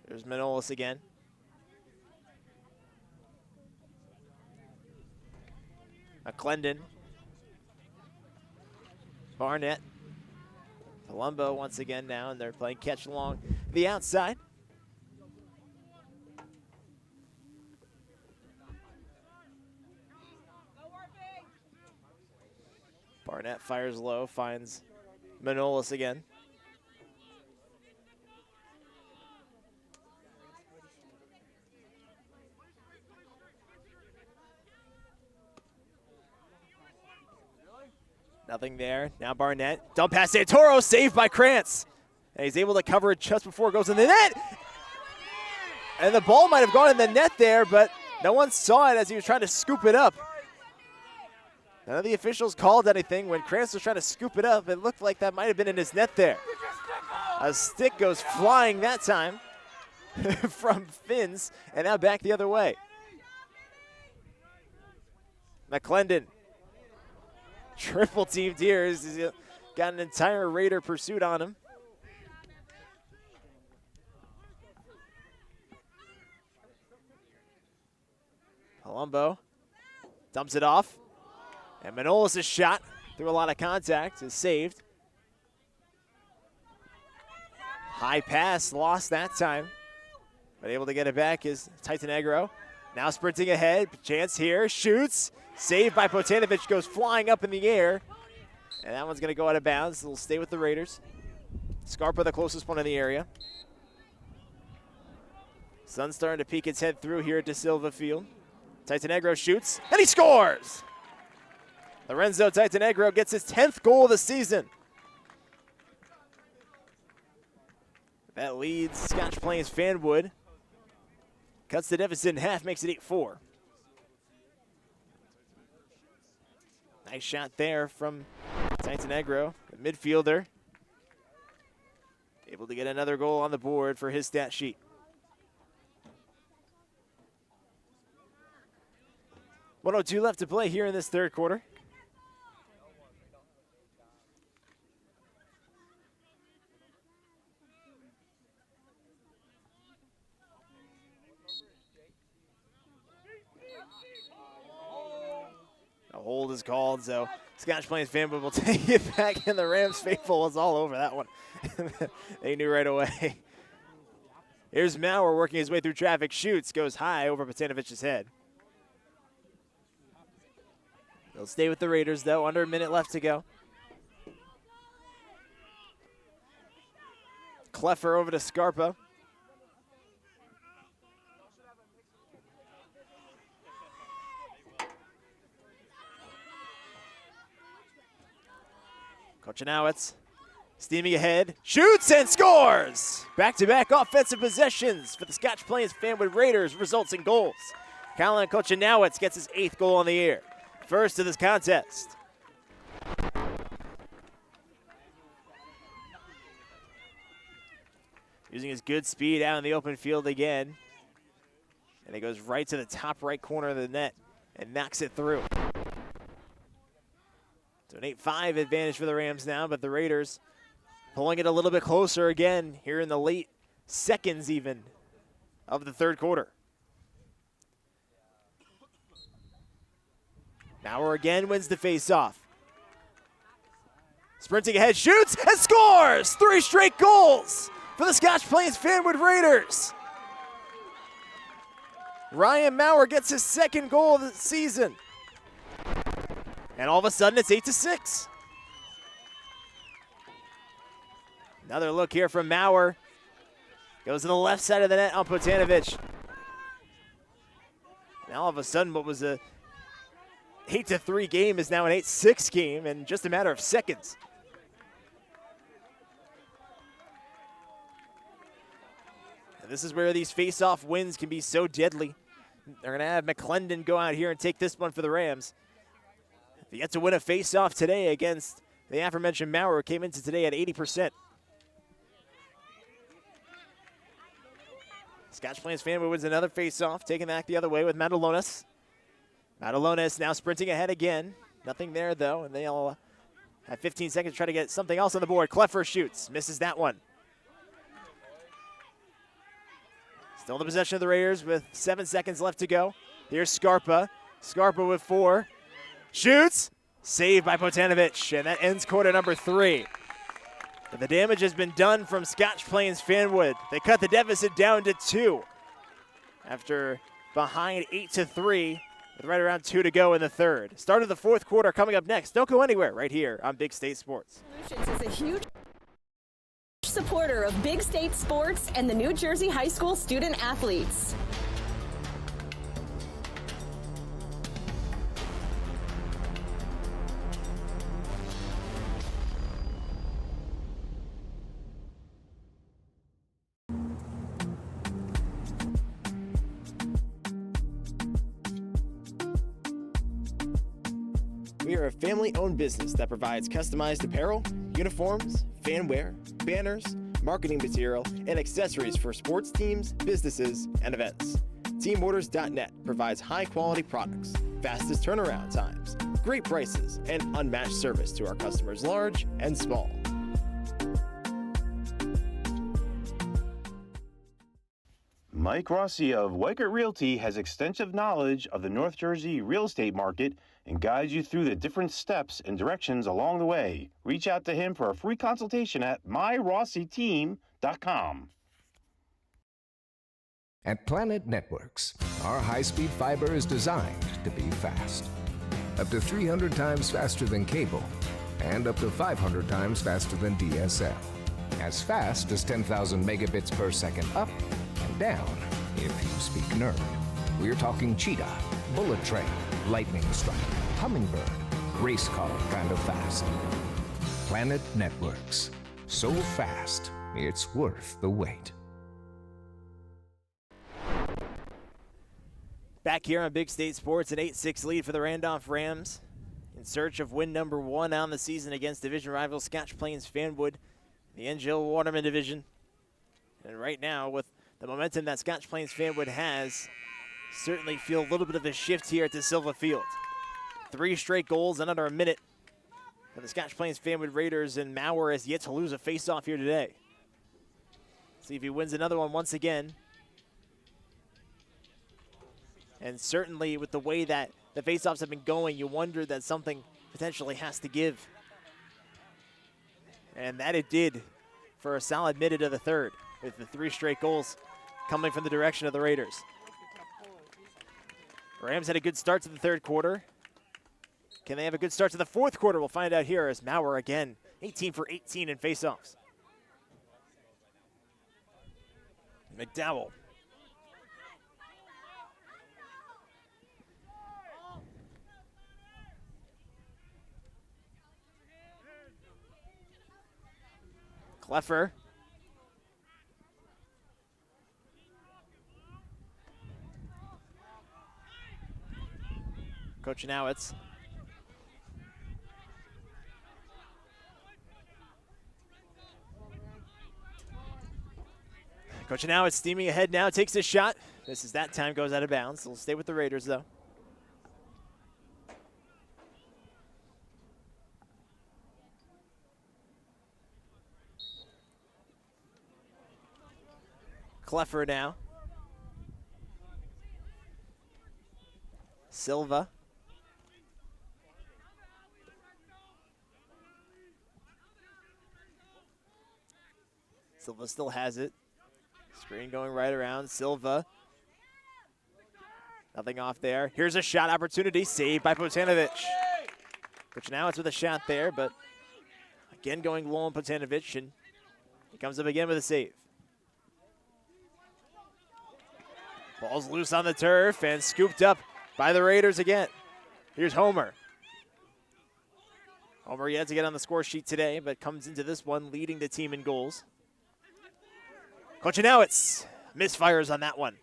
There's Manolis again. McClendon. Barnett. Palumbo once again now, and they're playing catch along the outside. Barnett fires low, finds Manolis again. Nothing there. Now Barnett. Dump pass Santoro, saved by Krantz. And he's able to cover it just before it goes in the net. And the ball might have gone in the net there, but no one saw it as he was trying to scoop it up. None of the officials called anything. When Krantz was trying to scoop it up, it looked like that might have been in his net there. A stick goes flying that time from Finns, and now back the other way. McClendon. Triple teamed here. He's got an entire Raider pursuit on him. Palumbo dumps it off. And Manolis' shot through a lot of contact is saved. High pass, lost that time. But able to get it back is Titanegro. Now sprinting ahead, chance here, shoots. Saved by Potanovic, goes flying up in the air. And that one's going to go out of bounds. It'll stay with the Raiders. Scarpa, the closest one in the area. Sun's starting to peek its head through here at De Silva Field. Titanegro shoots, and he scores! Lorenzo Titanegro gets his 10th goal of the season. That leads Scotch Plains-Fanwood. Cuts the deficit in half, makes it 8-4. Nice shot there from Titanegro, the midfielder. Able to get another goal on the board for his stat sheet. .102 left to play here in this third quarter. A hold is called, so Scotch Plains-Fanwood will take it back, and the Rams faithful was all over that one. They knew right away. Here's Maurer working his way through traffic, shoots, goes high over Bogdanovich's head. They'll stay with the Raiders, though, under a minute left to go. Kleffer over to Scarpa. Kochanowicz steaming ahead, shoots and scores! Back-to-back offensive possessions for the Scotch Plains-Fanwood Raiders results in goals. Colin Kochanowicz gets his 8th goal on the year. First of this contest. Using his good speed out in the open field again. And he goes right to the top right corner of the net and knocks it through. So an 8-5 advantage for the Rams now, but the Raiders pulling it a little bit closer again here in the late seconds even of the third quarter. Maurer again wins the faceoff. Sprinting ahead, shoots and scores! 3 straight goals for the Scotch Plains-Fanwood Raiders. Ryan Maurer gets his 2nd goal of the season. And all of a sudden it's 8-6. Another look here from Maurer. Goes to the left side of the net on Bogdanovich. Now all of a sudden what was a 8-3 game is now an 8-6 game in just a matter of seconds. And this is where these face-off wins can be so deadly. They're going to have McClendon go out here and take this one for the Rams. They get to win a face-off today against the aforementioned Maurer, who came into today at 80%. Scotch Plains-Fanwood wins another face-off, taking back the other way with Matulonis. Matulonis now sprinting ahead again. Nothing there, though, and they'll have 15 seconds to try to get something else on the board. Kleffer shoots, misses that one. Still in the possession of the Raiders with 7 seconds left to go. Here's Scarpa. Scarpa with 4. Shoots, saved by Bogdanovich, and that ends quarter number 3. But the damage has been done from Scotch Plains-Fanwood. They cut the deficit down to 2 after behind 8-3 with right around 2 to go in the third. Start of the fourth quarter coming up next. Don't go anywhere right here on Big State Sports. Solutions is a huge supporter of Big State Sports and the New Jersey High School student athletes. We are a family-owned business that provides customized apparel, uniforms, fanwear, banners, marketing material, and accessories for sports teams, businesses, and events. TeamOrders.net provides high-quality products, fastest turnaround times, great prices, and unmatched service to our customers large and small. Mike Rossi of Weichert Realty has extensive knowledge of the North Jersey real estate market and guides you through the different steps and directions along the way. Reach out to him for a free consultation at myrossiteam.com. At Planet Networks, our high-speed fiber is designed to be fast. Up to 300 times faster than cable, and up to 500 times faster than DSL. As fast as 10,000 megabits per second up and down, if you speak nerd. We're talking cheetah, bullet train, lightning strike, hummingbird, race car kind of fast. Planet Networks. So fast, it's worth the wait. Back here on Big State Sports, an 8-6 lead for the Randolph Rams in search of win number 1 on the season against division rival Scotch Plains-Fanwood, the NGL Waterman division. And right now, with the momentum that Scotch Plains-Fanwood has, certainly feel a little bit of a shift here at the Silva Field. 3 straight goals in under a minute for the Scotch Plains-Fanwood Raiders, and Maurer has yet to lose a face-off here today. See if he wins another one once again. And certainly with the way that the faceoffs have been going, you wonder that something potentially has to give. And that it did for a solid minute of the third, with the 3 straight goals coming from the direction of the Raiders. Rams had a good start to the third quarter. Can they have a good start to the fourth quarter? We'll find out here as Maurer again, 18 for 18 in faceoffs. McDowell. Kleffer. Coach Nowitz. Coach Nowitz steaming ahead now, takes a shot. Misses that time, goes out of bounds. He'll stay with the Raiders though. Kleffer now. Silva. Silva still has it. Screen going right around. Silva. Nothing off there. Here's a shot opportunity. Saved by Potanovic. Which now it's with a shot there, but again going low on Potanovic, and he comes up again with a save. Ball's loose on the turf and scooped up by the Raiders again. Here's Homer. Homer yet to get on the score sheet today, but comes into this one leading the team in goals. Kochanowicz misfires on that one.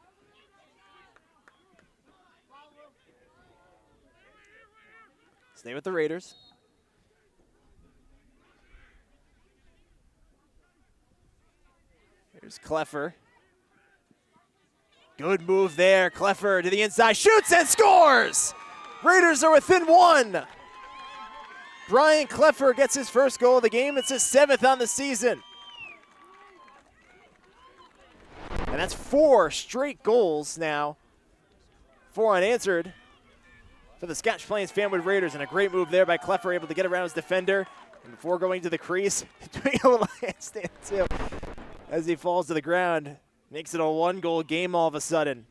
Stay with the Raiders. Here's Kleffer. Good move there. Kleffer to the inside, shoots and scores! Raiders are within 1. Brian Kleffer gets his first goal of the game. It's his 7th on the season. And that's 4 straight goals now. 4 unanswered for the Scotch Plains-Fanwood Raiders. And a great move there by Kleffer, able to get around his defender. And before going to the crease, doing a little handstand too as he falls to the ground. Makes it a 1-goal game all of a sudden.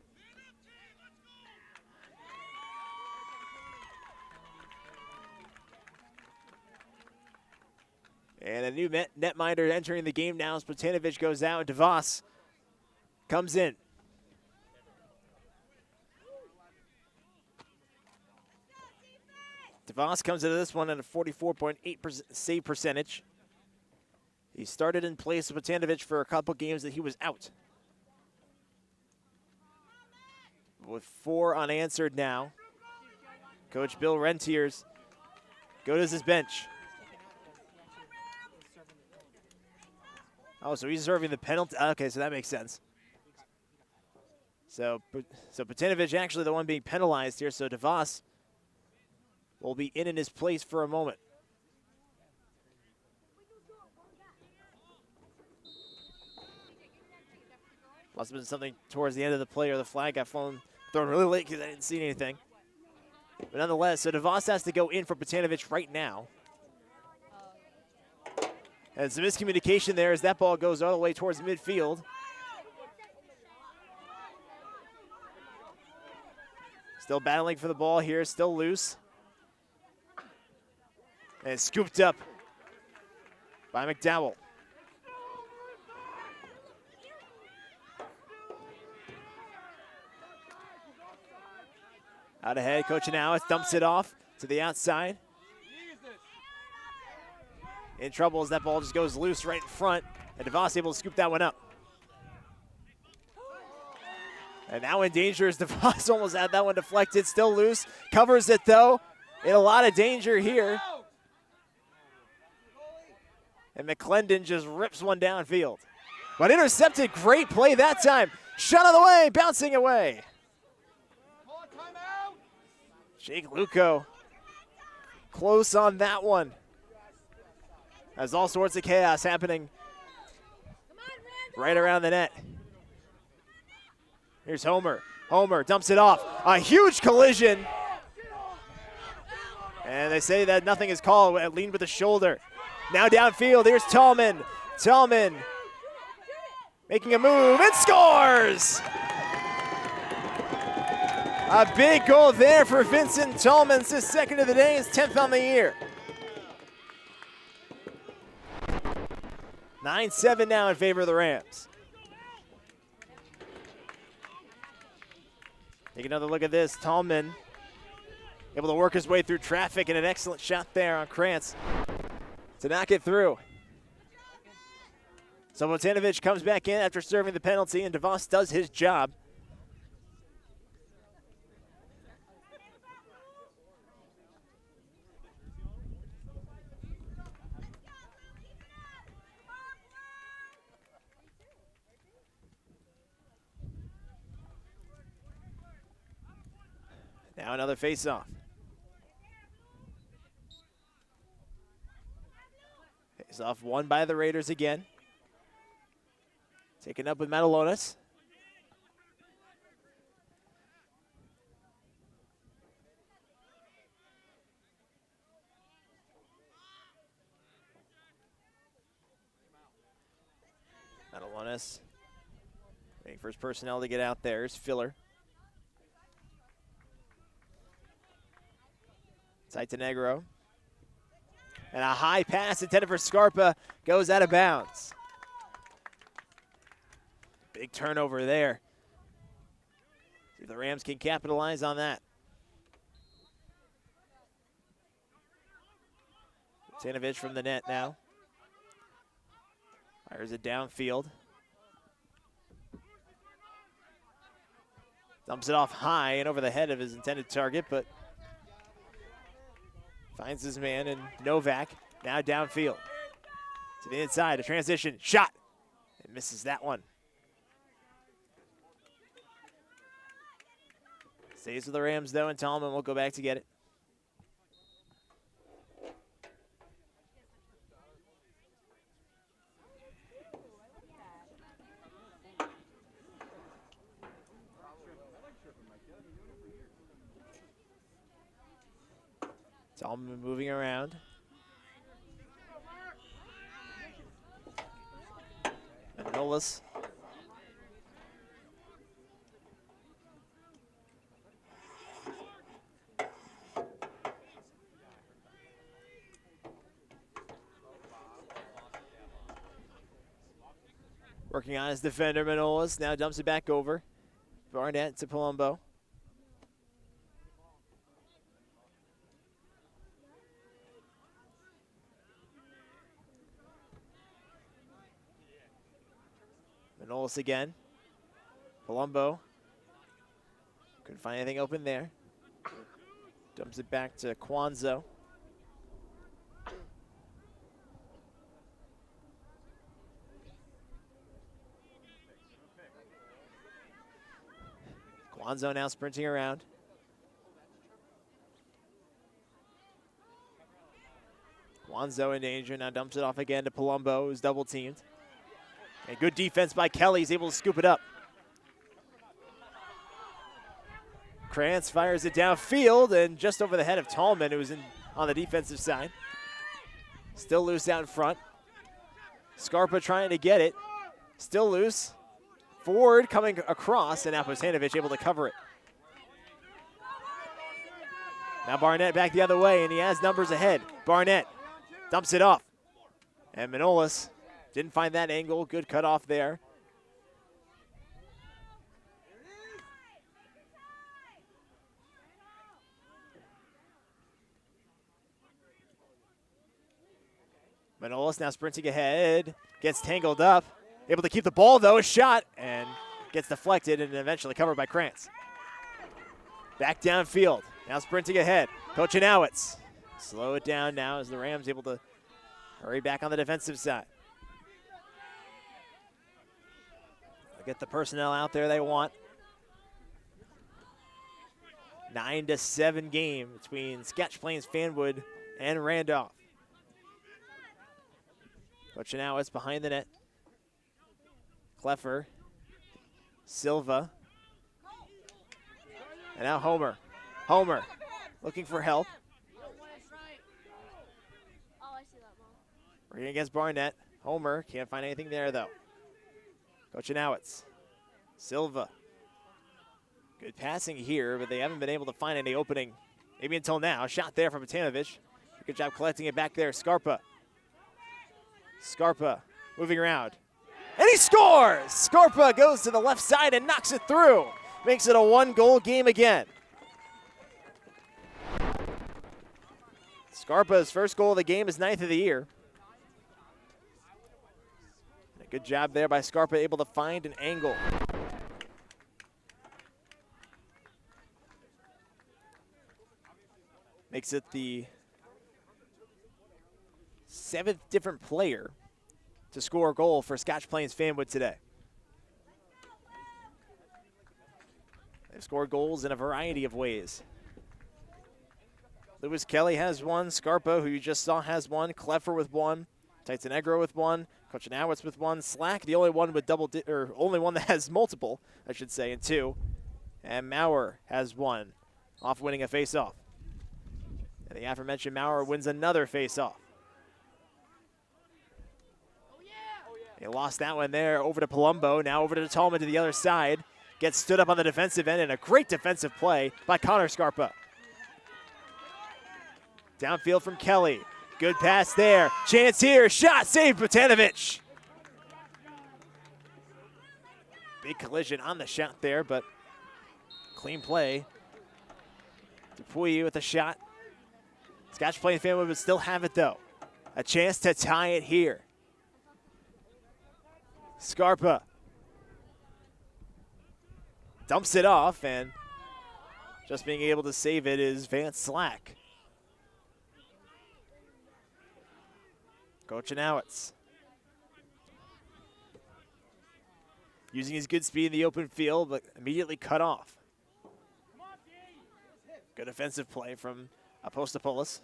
And a new netminder entering the game now as Potanovic goes out and DeVos comes in. DeVos comes into this one at a 44.8% save percentage. He started in place of Potanovic for a couple games that he was out. With 4 unanswered now, Coach Bill Rentiers goes to his bench. Oh, so he's serving the penalty. Okay, so that makes sense. So Potanovic actually the one being penalized here, so DeVos will be in his place for a moment. Must have been something towards the end of the play, or the flag got thrown really late because I didn't see anything. But nonetheless, so DeVos has to go in for Potanovic right now. And some miscommunication there as that ball goes all the way towards midfield. Still battling for the ball here, still loose. And scooped up by McDowell. Out ahead, Coach Anowitz dumps it off to the outside. In trouble as that ball just goes loose right in front, and DeVos able to scoop that one up. And now in danger as DeVos almost had that one deflected, still loose. Covers it though, in a lot of danger here. And McClendon just rips one downfield. But intercepted, great play that time. Shot on the way, bouncing away. Jake Luco close on that one. There's all sorts of chaos happening right around the net. Here's Homer. Homer dumps it off. A huge collision And they say that nothing is called. Lean with the shoulder. Now downfield, here's Tallman. Tallman making a move and scores! A big goal there for Vincent Tallman. It's his second of the day, his 10th on the year. 9-7 now in favor of the Rams. Take another look at this. Tallman able to work his way through traffic, and an excellent shot there on Krantz to knock it through. So Botanovic comes back in after serving the penalty, and DeVos does his job. Now another face-off. Face-off won by the Raiders again. Taken up with Matalonis. Matalonis waiting for his personnel to get out there. Here's Filler. Tight to Negro. And a high pass intended for Scarpa goes out of bounds. Big turnover there. See if the Rams can capitalize on that. Botanovic from the net now. Fires it downfield. Dumps it off high and over the head of his intended target, but finds his man in Novak. Now downfield. To the inside, a transition, shot. And misses that one. Stays with the Rams though, and Tallman will go back to get it. Tallman moving around. And Nolas. Working on his defender, Manolas. Now dumps it back over. Barnett to Palumbo. Manolas again. Palumbo. Couldn't find anything open there. Dumps it back to Kwanzo. Kwanzo now sprinting around. Kwanzo in danger, now dumps it off again to Palumbo, who's double teamed. And good defense by Kelly, he's able to scoop it up. Krantz fires it downfield and just over the head of Tallman, who was on the defensive side. Still loose out in front. Scarpa trying to get it. Still loose. Ford coming across, and now Botanovic able to cover it. Now Barnett back the other way, and he has numbers ahead. Barnett dumps it off. And Manolas didn't find that angle. Good cutoff there. Manolas now sprinting ahead. Gets tangled up. Able to keep the ball, though. A shot, and gets deflected and eventually covered by Krantz. Back downfield. Now sprinting ahead. Kochanowicz. Slow it down now as the Rams able to hurry back on the defensive side. Get the personnel out there they want. 9-7 game between Scotch Plains-Fanwood and Randolph. Kochanowicz behind the net. Kleffer, Silva, and now Homer. Homer looking for help. Working against Barnett. Homer can't find anything there, though. Kochanowicz. Silva. Good passing here, but they haven't been able to find any opening, maybe until now. Shot there from Botanovic. Good job collecting it back there. Scarpa. Scarpa moving around. And he scores! Scarpa goes to the left side and knocks it through. Makes it a 1-goal game again. Scarpa's first goal of the game, his 9th of the year. And a good job there by Scarpa, able to find an angle. Makes it the 7th different player to score a goal for Scotch Plains-Fanwood today. They've scored goals in a variety of ways. Lewis Kelly has one. Scarpa, who you just saw, has one. Kleffer with one. Titanegro with one. Kochanowicz with one. Slack, the only one with only one that has multiple, I should say, and 2. And Maurer has one, off winning a face-off. And the aforementioned Maurer wins another face-off. They lost that one there over to Palumbo. Now over to Tallman to the other side. Gets stood up on the defensive end, and a great defensive play by Connor Scarpa. Downfield from Kelly. Good pass there. Chance here. Shot. Save Botanovic. Big collision on the shot there, but clean play. Dupuy with a shot. Scotch Plains-Fanwood would still have it, though. A chance to tie it here. Scarpa dumps it off, and just being able to save it is Vance Slack. Kochanowicz. Using his good speed in the open field, but immediately cut off. Good offensive play from Apostopoulos.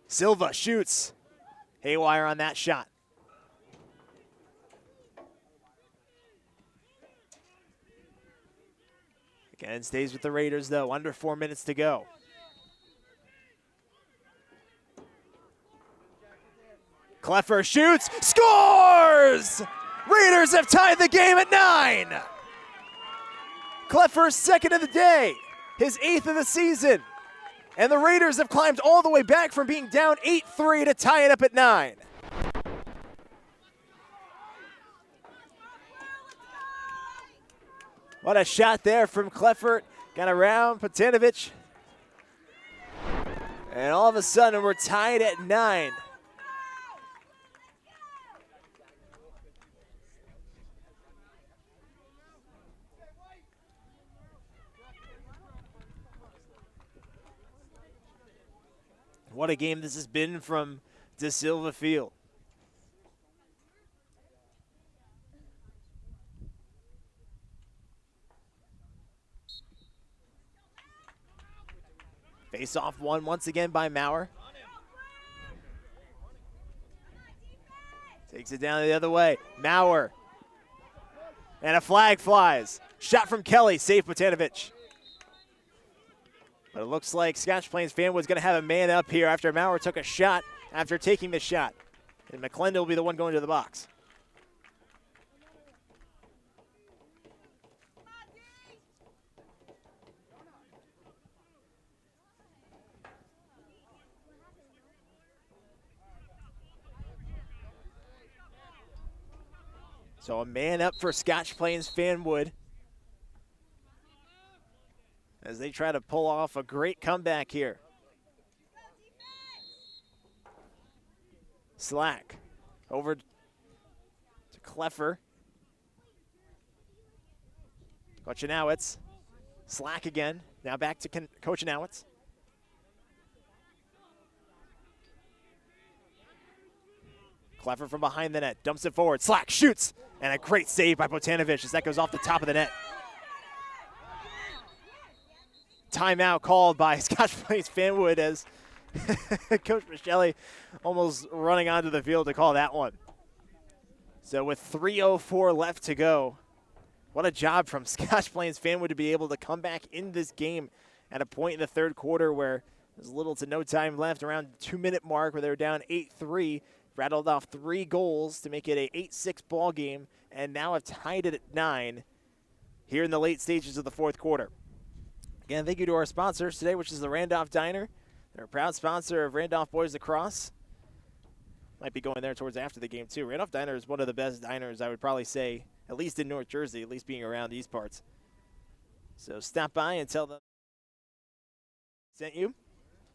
Silva shoots. Haywire on that shot. Again, stays with the Raiders, though. Under 4 minutes to go. Kleffer shoots, scores! Raiders have tied the game at 9. Kleffer's 2nd of the day, his 8th of the season. And the Raiders have climbed all the way back from being down 8-3 to tie it up at 9. What a shot there from Kleffer. Got around Botanovic. And all of a sudden, we're tied at 9. What a game this has been from De Silva Field. Face-off won once again by Maurer. Takes it down the other way. Maurer. And a flag flies. Shot from Kelly, safe Botanovic. But it looks like Scotch Plains-Fanwood's going to have a man up here after Maurer took a shot after taking the shot. And McClendon will be the one going to the box. So a man up for Scotch Plains-Fanwood as they try to pull off a great comeback here. Slack over to Kleffer. Kochanowicz. Slack again. Now back to Kochanowicz. Kleffer from behind the net. Dumps it forward. Slack shoots. And a great save by Botanovic as that goes off the top of the net. Timeout called by Scotch Plains-Fanwood as Coach Michelli almost running onto the field to call that one. So with 3:04 left to go, what a job from Scotch Plains-Fanwood to be able to come back in this game at a point in the third quarter where There's little to no time left, around the 2-minute mark where they were down 8-3. Rattled off 3 goals to make it a 8-6 ball game, and now have tied it at 9 here in the late stages of the fourth quarter. Again, thank you to our sponsors today, which is the Randolph Diner. They're a proud sponsor of Randolph Boys Lacrosse. Might be going there towards after the game, too. Randolph Diner is one of the best diners, I would probably say, at least in North Jersey, at least being around these parts. So stop by and tell them sent you.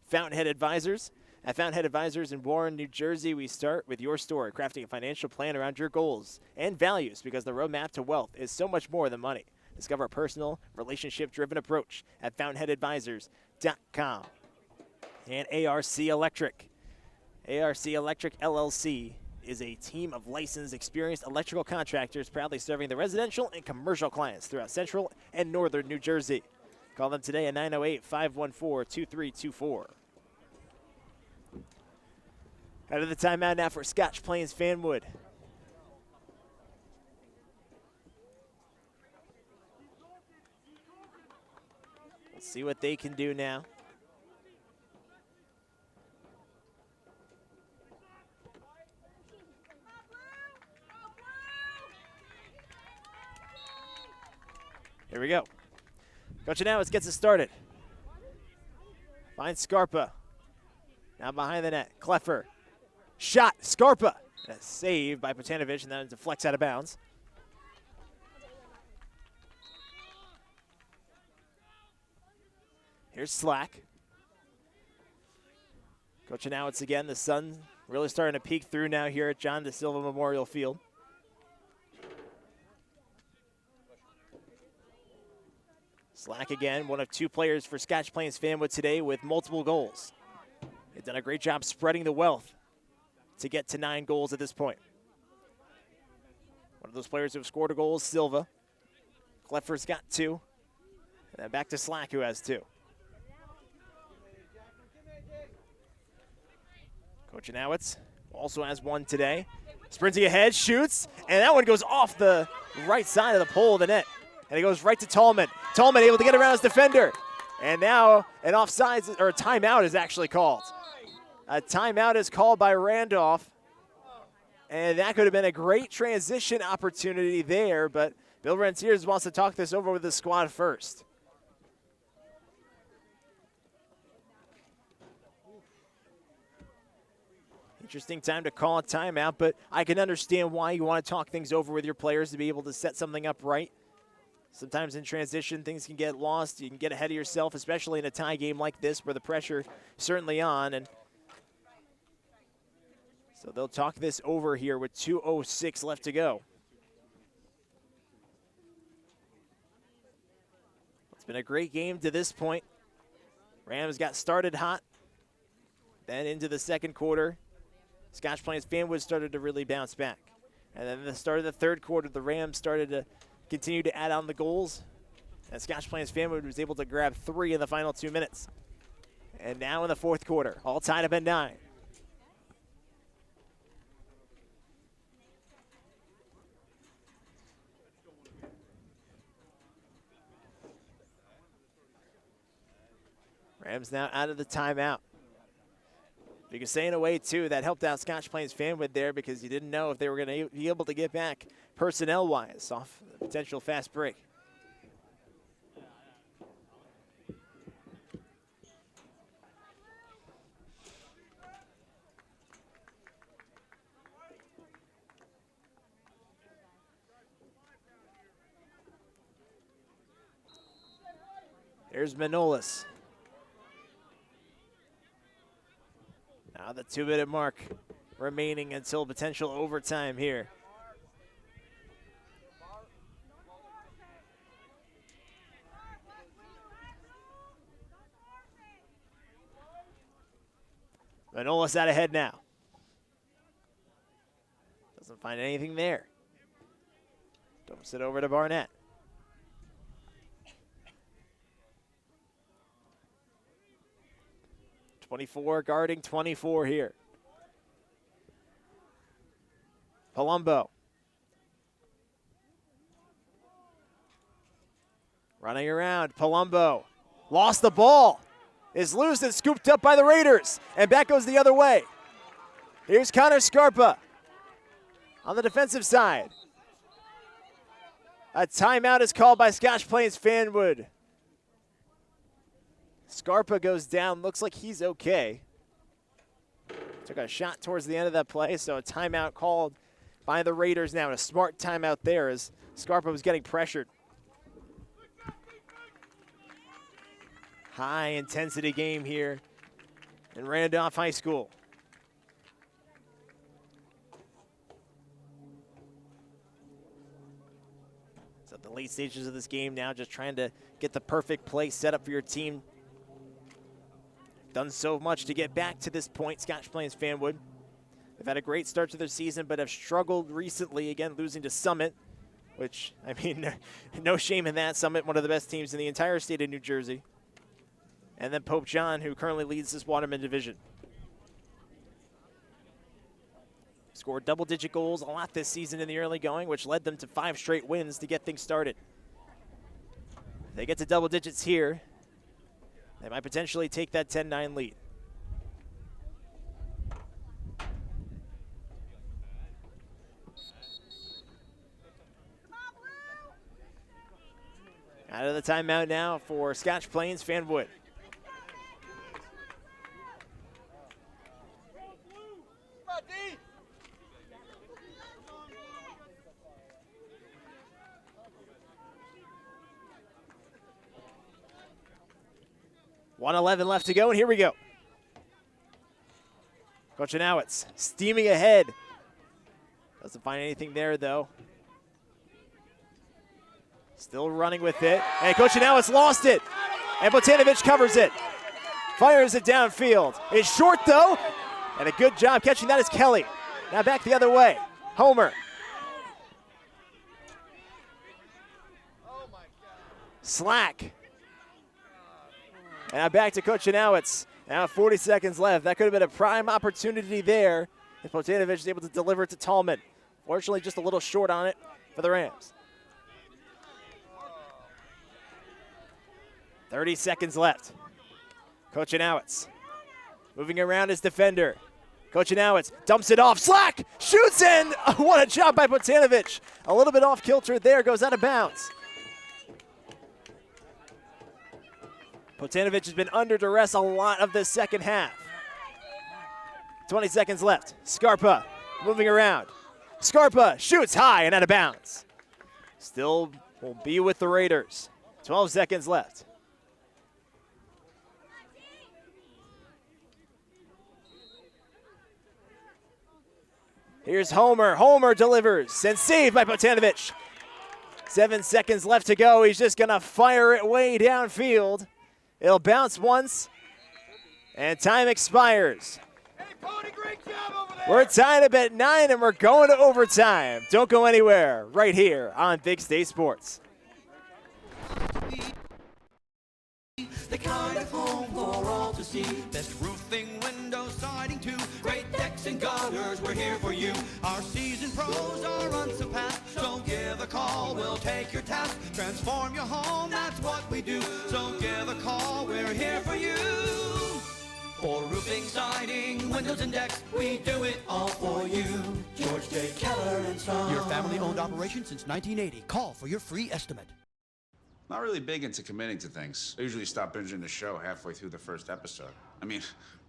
Fountainhead Advisors. At Fountainhead Advisors in Warren, New Jersey, we start with your story, crafting a financial plan around your goals and values, because the roadmap to wealth is so much more than money. Discover a personal, relationship-driven approach at fountainheadadvisors.com. And ARC Electric. ARC Electric LLC is a team of licensed, experienced electrical contractors proudly serving the residential and commercial clients throughout central and northern New Jersey. Call them today at 908-514-2324. Out of the timeout now for Scotch Plains-Fanwood. Let's see what they can do now. Here we go. Coach Anowitz gets it started. Finds Scarpa. Now behind the net. Kleffer. Shot. Scarpa. A save by Potanovic, and then deflects out of bounds. Here's Slack. Coach Anowitz again. The sun really starting to peek through now here at John DeSilva Memorial Field. Slack again, one of 2 players for Scotch Plains-Fanwood today with multiple goals. They've done a great job spreading the wealth to get to 9 goals at this point. One of those players who have scored a goal is Silva. Kleffer's got 2. And then back to Slack, who has 2. Coach Anowitz also has 1 today. Sprinting ahead, shoots, and that one goes off the right side of the pole of the net. And it goes right to Tallman. Tallman able to get around his defender. And now an offsides, or a timeout is actually called. A timeout is called by Randolph. And that could have been a great transition opportunity there, but Bill Rentiers wants to talk this over with the squad first. Interesting time to call a timeout, but I can understand why you want to talk things over with your players to be able to set something up right. Sometimes in transition, things can get lost. You can get ahead of yourself, especially in a tie game like this where the pressure certainly on. And so they'll talk this over here with 2:06 left to go. It's been a great game to this point. Rams got started hot. Then into the second quarter, Scotch Plains-Fanwood started to really bounce back. And then at the start of the third quarter, the Rams started to continue to add on the goals. And Scotch Plains-Fanwood was able to grab 3 in the final 2 minutes. And now in the fourth quarter, all tied up at 9. Rams now out of the timeout. You can say in a way, too, that helped out Scotch Plains-Fanwood there because you didn't know if they were going to be able to get back personnel-wise off the potential fast break. Here's Manolis. Now the 2-minute mark remaining until potential overtime here. Manolis out ahead now. Doesn't find anything there. Dumps it over to Barnett. .24 guarding 24 here. Palumbo. Running around. Palumbo lost the ball. is loose and scooped up by the Raiders. And back goes the other way. Here's Connor Scarpa on the defensive side. A timeout is called by Scotch Plains-Fanwood. Scarpa goes down. Looks like he's okay. Took a shot towards the end of that play, so a timeout called by the Raiders now. And a smart timeout there as Scarpa was getting pressured. High intensity game here in Randolph High School. So the late stages of this game now, just trying to get the perfect play set up for your team. Done so much to get back to this point, Scotch Plains-Fanwood. They've had a great start to their season, but have struggled recently, again, losing to Summit, which, I mean, no shame in that. Summit, one of the best teams in the entire state of New Jersey. And then Pope John, who currently leads this Waterman division. Scored double-digit goals a lot this season in the early going, which led them to 5 straight wins to get things started. If they get to double digits here, they might potentially take that 10-9 lead. Out of the timeout now for Scotch Plains-Fanwood. .111 left to go, and here we go. Coach Anowitz steaming ahead. Doesn't find anything there, though. Still running with it, and Coach Anowitz lost it. And Botanovic covers it. Fires it downfield. It's short, though, and a good job catching that is Kelly. Now back the other way. Homer. Slack. And now back to Coach Anowitz. Now 40 seconds left. That could have been a prime opportunity there if Botanovic is able to deliver it to Tallman. Fortunately, just a little short on it for the Rams. 30 seconds left. Coach Anowitz moving around his defender. Coach Anowitz dumps it off. Slack! Shoots in! What a job by Botanovic. A little bit off kilter there. Goes out of bounds. Botanovic has been under duress a lot of the second half. 20 seconds left. Scarpa moving around. Scarpa shoots high and out of bounds. Still will be with the Raiders. 12 seconds left. Here's Homer. Homer delivers and saved by Botanovic. 7 seconds left to go. He's just going to fire it way downfield. It'll bounce once, and time expires. Hey, Pony, great job over there. We're tied up at 9, and we're going to overtime. Don't go anywhere. Right here on Big State Sports. The kind of home for all to see. Best roofing, windows, siding too. Great decks and gutters, we're here for you. Our seasoned pros are unsurpassed. So give a call, we'll take your task. Transform your home, that's what we do. So give a call, we're here for you. For roofing, siding, windows and decks, we do it all for you. George J. Keller and Son. Your family-owned operation since 1980. Call for your free estimate. Not really big into committing to things. I usually stop binging the show halfway through the first episode. I mean,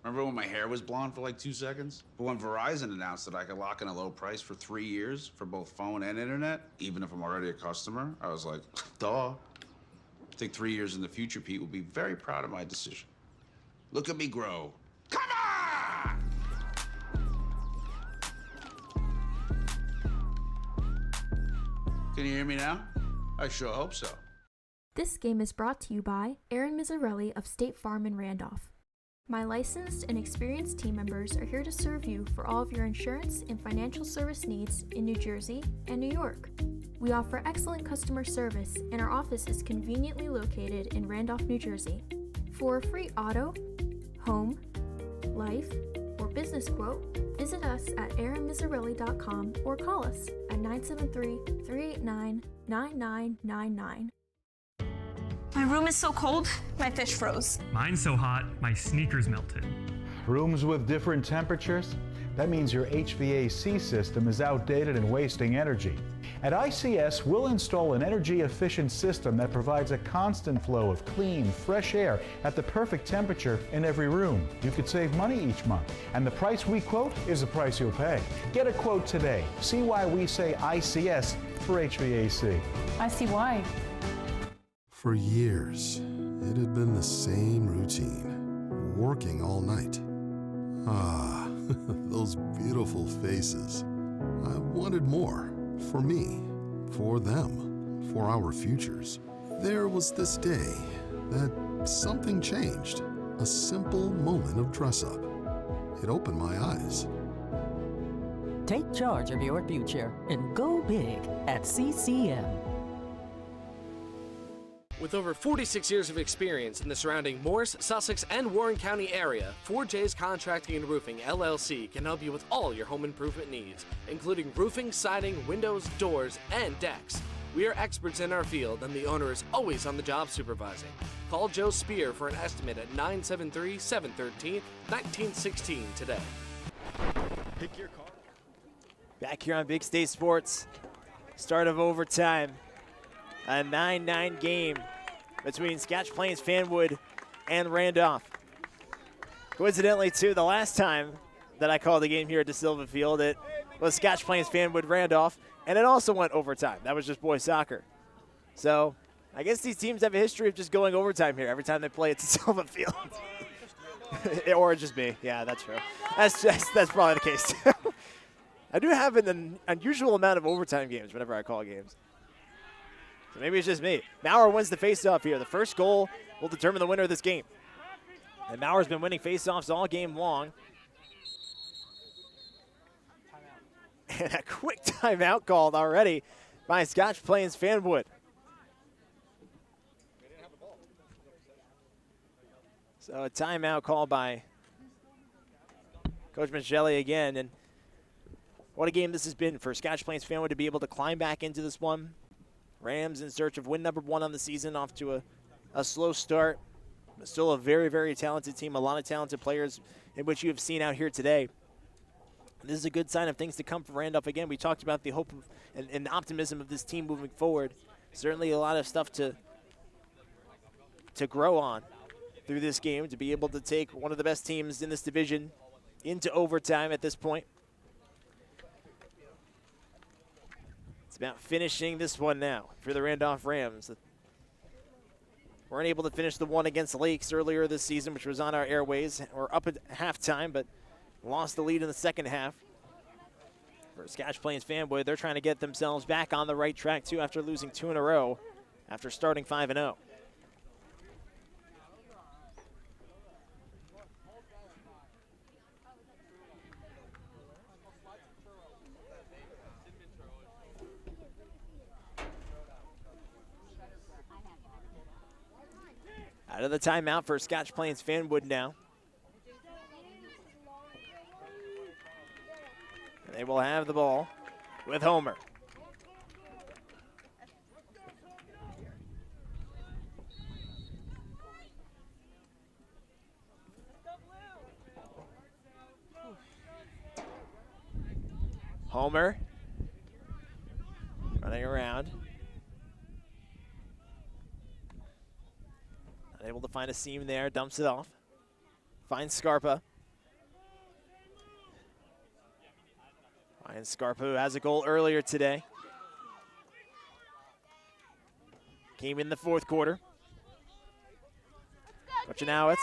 remember when my hair was blonde for like 2 seconds? But when Verizon announced that I could lock in a low price for 3 years for both phone and internet, even if I'm already a customer, I was like, duh. I think 3 years in the future, Pete will be very proud of my decision. Look at me grow. Come on! Can you hear me now? I sure hope so. This game is brought to you by Aaron Mizzarelli of State Farm in Randolph. My licensed and experienced team members are here to serve you for all of your insurance and financial service needs in New Jersey and New York. We offer excellent customer service, and our office is conveniently located in Randolph, New Jersey. For a free auto, home, life, or business quote, visit us at aaronmizzarelli.com or call us at 973-389-9999. My room is so cold, my fish froze. Mine's so hot, my sneakers melted. Rooms with different temperatures? That means your HVAC system is outdated and wasting energy. At ICS, we'll install an energy-efficient system that provides a constant flow of clean, fresh air at the perfect temperature in every room. You could save money each month, and the price we quote is the price you'll pay. Get a quote today. See why we say ICS for HVAC. I see why. For years, it had been the same routine, working all night. Ah, those beautiful faces. I wanted more. For me, for them, for our futures. There was this day that something changed. A simple moment of dress-up. It opened my eyes. Take charge of your future and go big at CCM. With over 46 years of experience in the surrounding Morris, Sussex, and Warren County area, 4J's Contracting and Roofing LLC can help you with all your home improvement needs, including roofing, siding, windows, doors, and decks. We are experts in our field, and the owner is always on the job supervising. Call Joe Spear for an estimate at 973-713-1916 today. Pick your car. Back here on Big State Sports, start of overtime. A 9-9 game between Scotch Plains-Fanwood and Randolph. Coincidentally, too, the last time that I called the game here at De Silva Field, it was Scotch Plains-Fanwood Randolph, and it also went overtime. That was just boys soccer. So I guess these teams have a history of just going overtime here every time they play at De Silva Field. Or it's just me. Yeah, that's true. That's probably the case, too. I do have an unusual amount of overtime games whenever I call games. So maybe it's just me. Maurer wins the faceoff here. The first goal will determine the winner of this game. And Maurer's been winning faceoffs all game long. And a quick timeout called already by Scotch Plains-Fanwood. So a timeout called by Coach Michelli again. And what a game this has been for Scotch Plains-Fanwood to be able to climb back into this one. Rams in search of win number 1 on the season, off to a slow start. But still a very, very talented team, a lot of talented players in which you have seen out here today. This is a good sign of things to come for Randolph. Again, we talked about the hope of, and optimism of this team moving forward. Certainly a lot of stuff to grow on through this game, to be able to take one of the best teams in this division into overtime at this point. It's about finishing this one now for the Randolph Rams. Weren't able to finish the one against Lakes earlier this season, which was on our airways. We're up at halftime, but lost the lead in the second half. For Scotch Plains-Fanwood, they're trying to get themselves back on the right track, too, after losing 2 in a row after starting 5-0. Out of the timeout for Scotch Plains-Fanwood now. They will have the ball with Homer. Homer running around. Able to find a seam there, dumps it off. Finds Scarpa. Finds Scarpa, who has a goal earlier today. Came in the fourth quarter. Kochanowicz.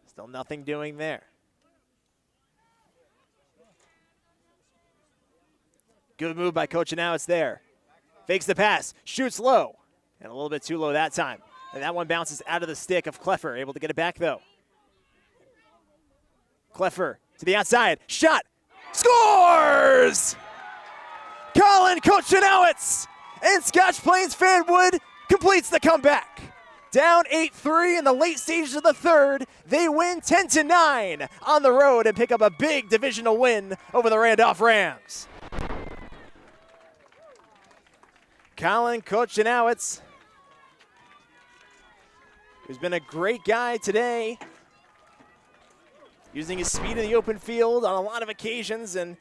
Still nothing doing there. Good move by Kochanowicz there. Fakes the pass, shoots low, and a little bit too low that time. And that one bounces out of the stick of Kleffer, able to get it back though. Kleffer to the outside, shot, scores! Colin Kochanowicz, and Scotch Plains-Fanwood completes the comeback. Down 8-3 in the late stages of the third, they win 10-9 on the road and pick up a big divisional win over the Randolph Rams. Colin Kochanowicz, who's been a great guy today, using his speed in the open field on a lot of occasions, and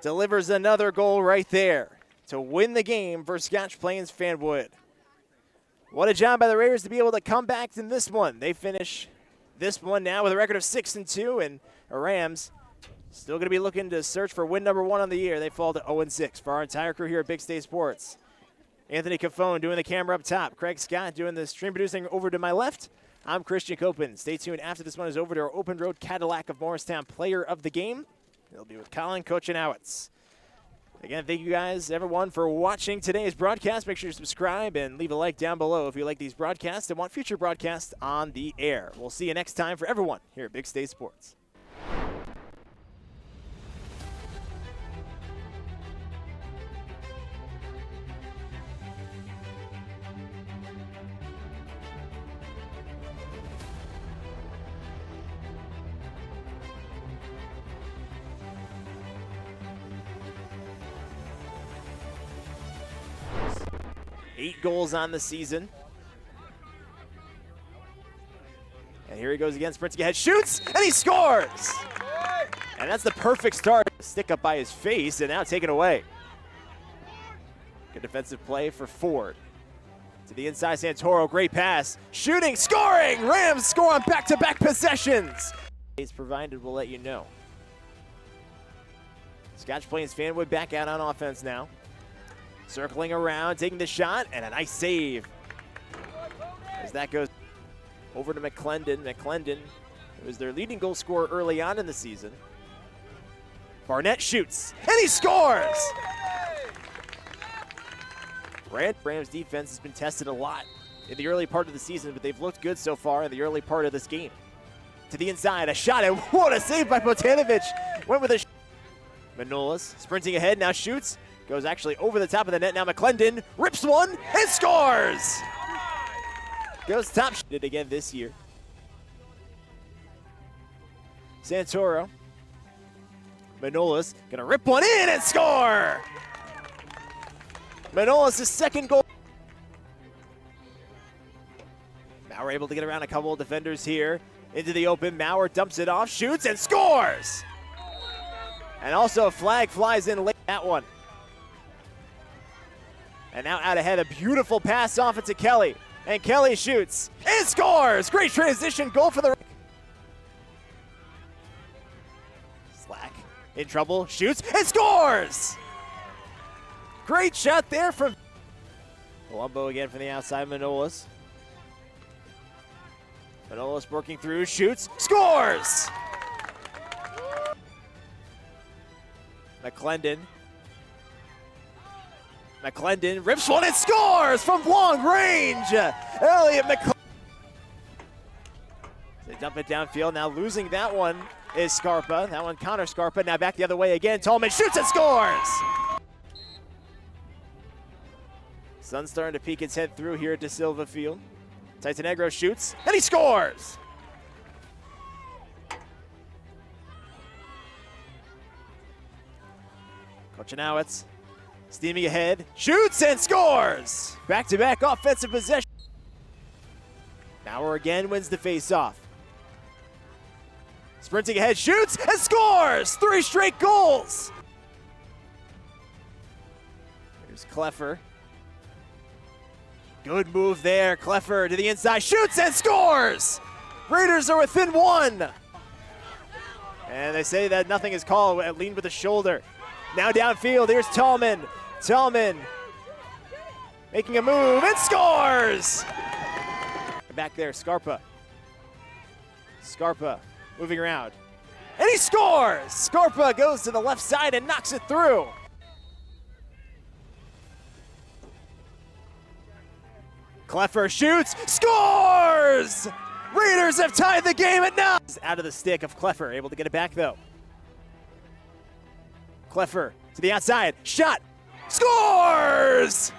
delivers another goal right there to win the game for Scotch Plains-Fanwood. What a job by the Raiders to be able to come back in this one. They finish this one now with a record of 6-2, and the Rams still going to be looking to search for win number 1 on the year. They fall to 0-6. For our entire crew here at Big State Sports, Anthony Cafone doing the camera up top, Craig Scott doing the stream producing over to my left. I'm Christian Copen. Stay tuned after this one is over to our Open Road Cadillac of Morristown player of the game. It'll be with Colin Kochanowicz. Again, thank you guys, everyone, for watching today's broadcast. Make sure you subscribe and leave a like down below if you like these broadcasts and want future broadcasts on the air. We'll see you next time for everyone here at Big State Sports. Eight goals on the season. And here he goes again, sprinting ahead, shoots, and he scores! And that's the perfect start. Stick up by his face, and now taken away. Good defensive play for Ford. To the inside, Santoro, great pass. Shooting, scoring! Rams score on back-to-back possessions. It's provided, we'll let you know. Scotch Plains-Fanwood back out on offense now. Circling around, taking the shot, and a nice save. As that goes over to McClendon. McClendon, who was their leading goal scorer early on in the season. Barnett shoots, and he scores! Rams defense has been tested a lot in the early part of the season, but they've looked good so far in the early part of this game. To the inside, a shot, and what a save by Botanovic. Went with a Manolas sprinting ahead, now shoots. Goes actually over the top of the net. Now McClendon rips one and scores! Goes top. Did again this year. Santoro. Manolas gonna rip one in and score! Manolas' second goal. Maurer able to get around a couple of defenders here. Into the open. Maurer dumps it off, shoots, and scores! And also a flag flies in late that one. And now out ahead, a beautiful pass off it to Kelly. And Kelly shoots and scores! Great transition goal for the... Slack in trouble, shoots and scores! Great shot there from... Colombo again from the outside, Manolas. Manolas working through, shoots, scores! McClendon rips one and scores from long range. Elliot McClendon. They dump it downfield. Now losing that one is Scarpa. That one Connor Scarpa. Now back the other way again. Tallman shoots and scores. Sun's starting to peek its head through here at De Silva Field. Titanegro shoots and he scores. Kochanowicz steaming ahead, shoots and scores! Back-to-back offensive possession. Maurer again wins the face-off. Sprinting ahead, shoots and scores! 3 straight goals! Here's Kleffer. Good move there, Kleffer to the inside, shoots and scores! Raiders are within 1! And they say that nothing is called, leaned with the shoulder. Now downfield, here's Tallman. Tallman making a move and scores! Back there, Scarpa. Scarpa moving around. And he scores! Scarpa goes to the left side and knocks it through. Kleffer shoots, scores! Raiders have tied the game at 9. Out of the stick of Kleffer, able to get it back though. Kleffer to the outside, shot, scores!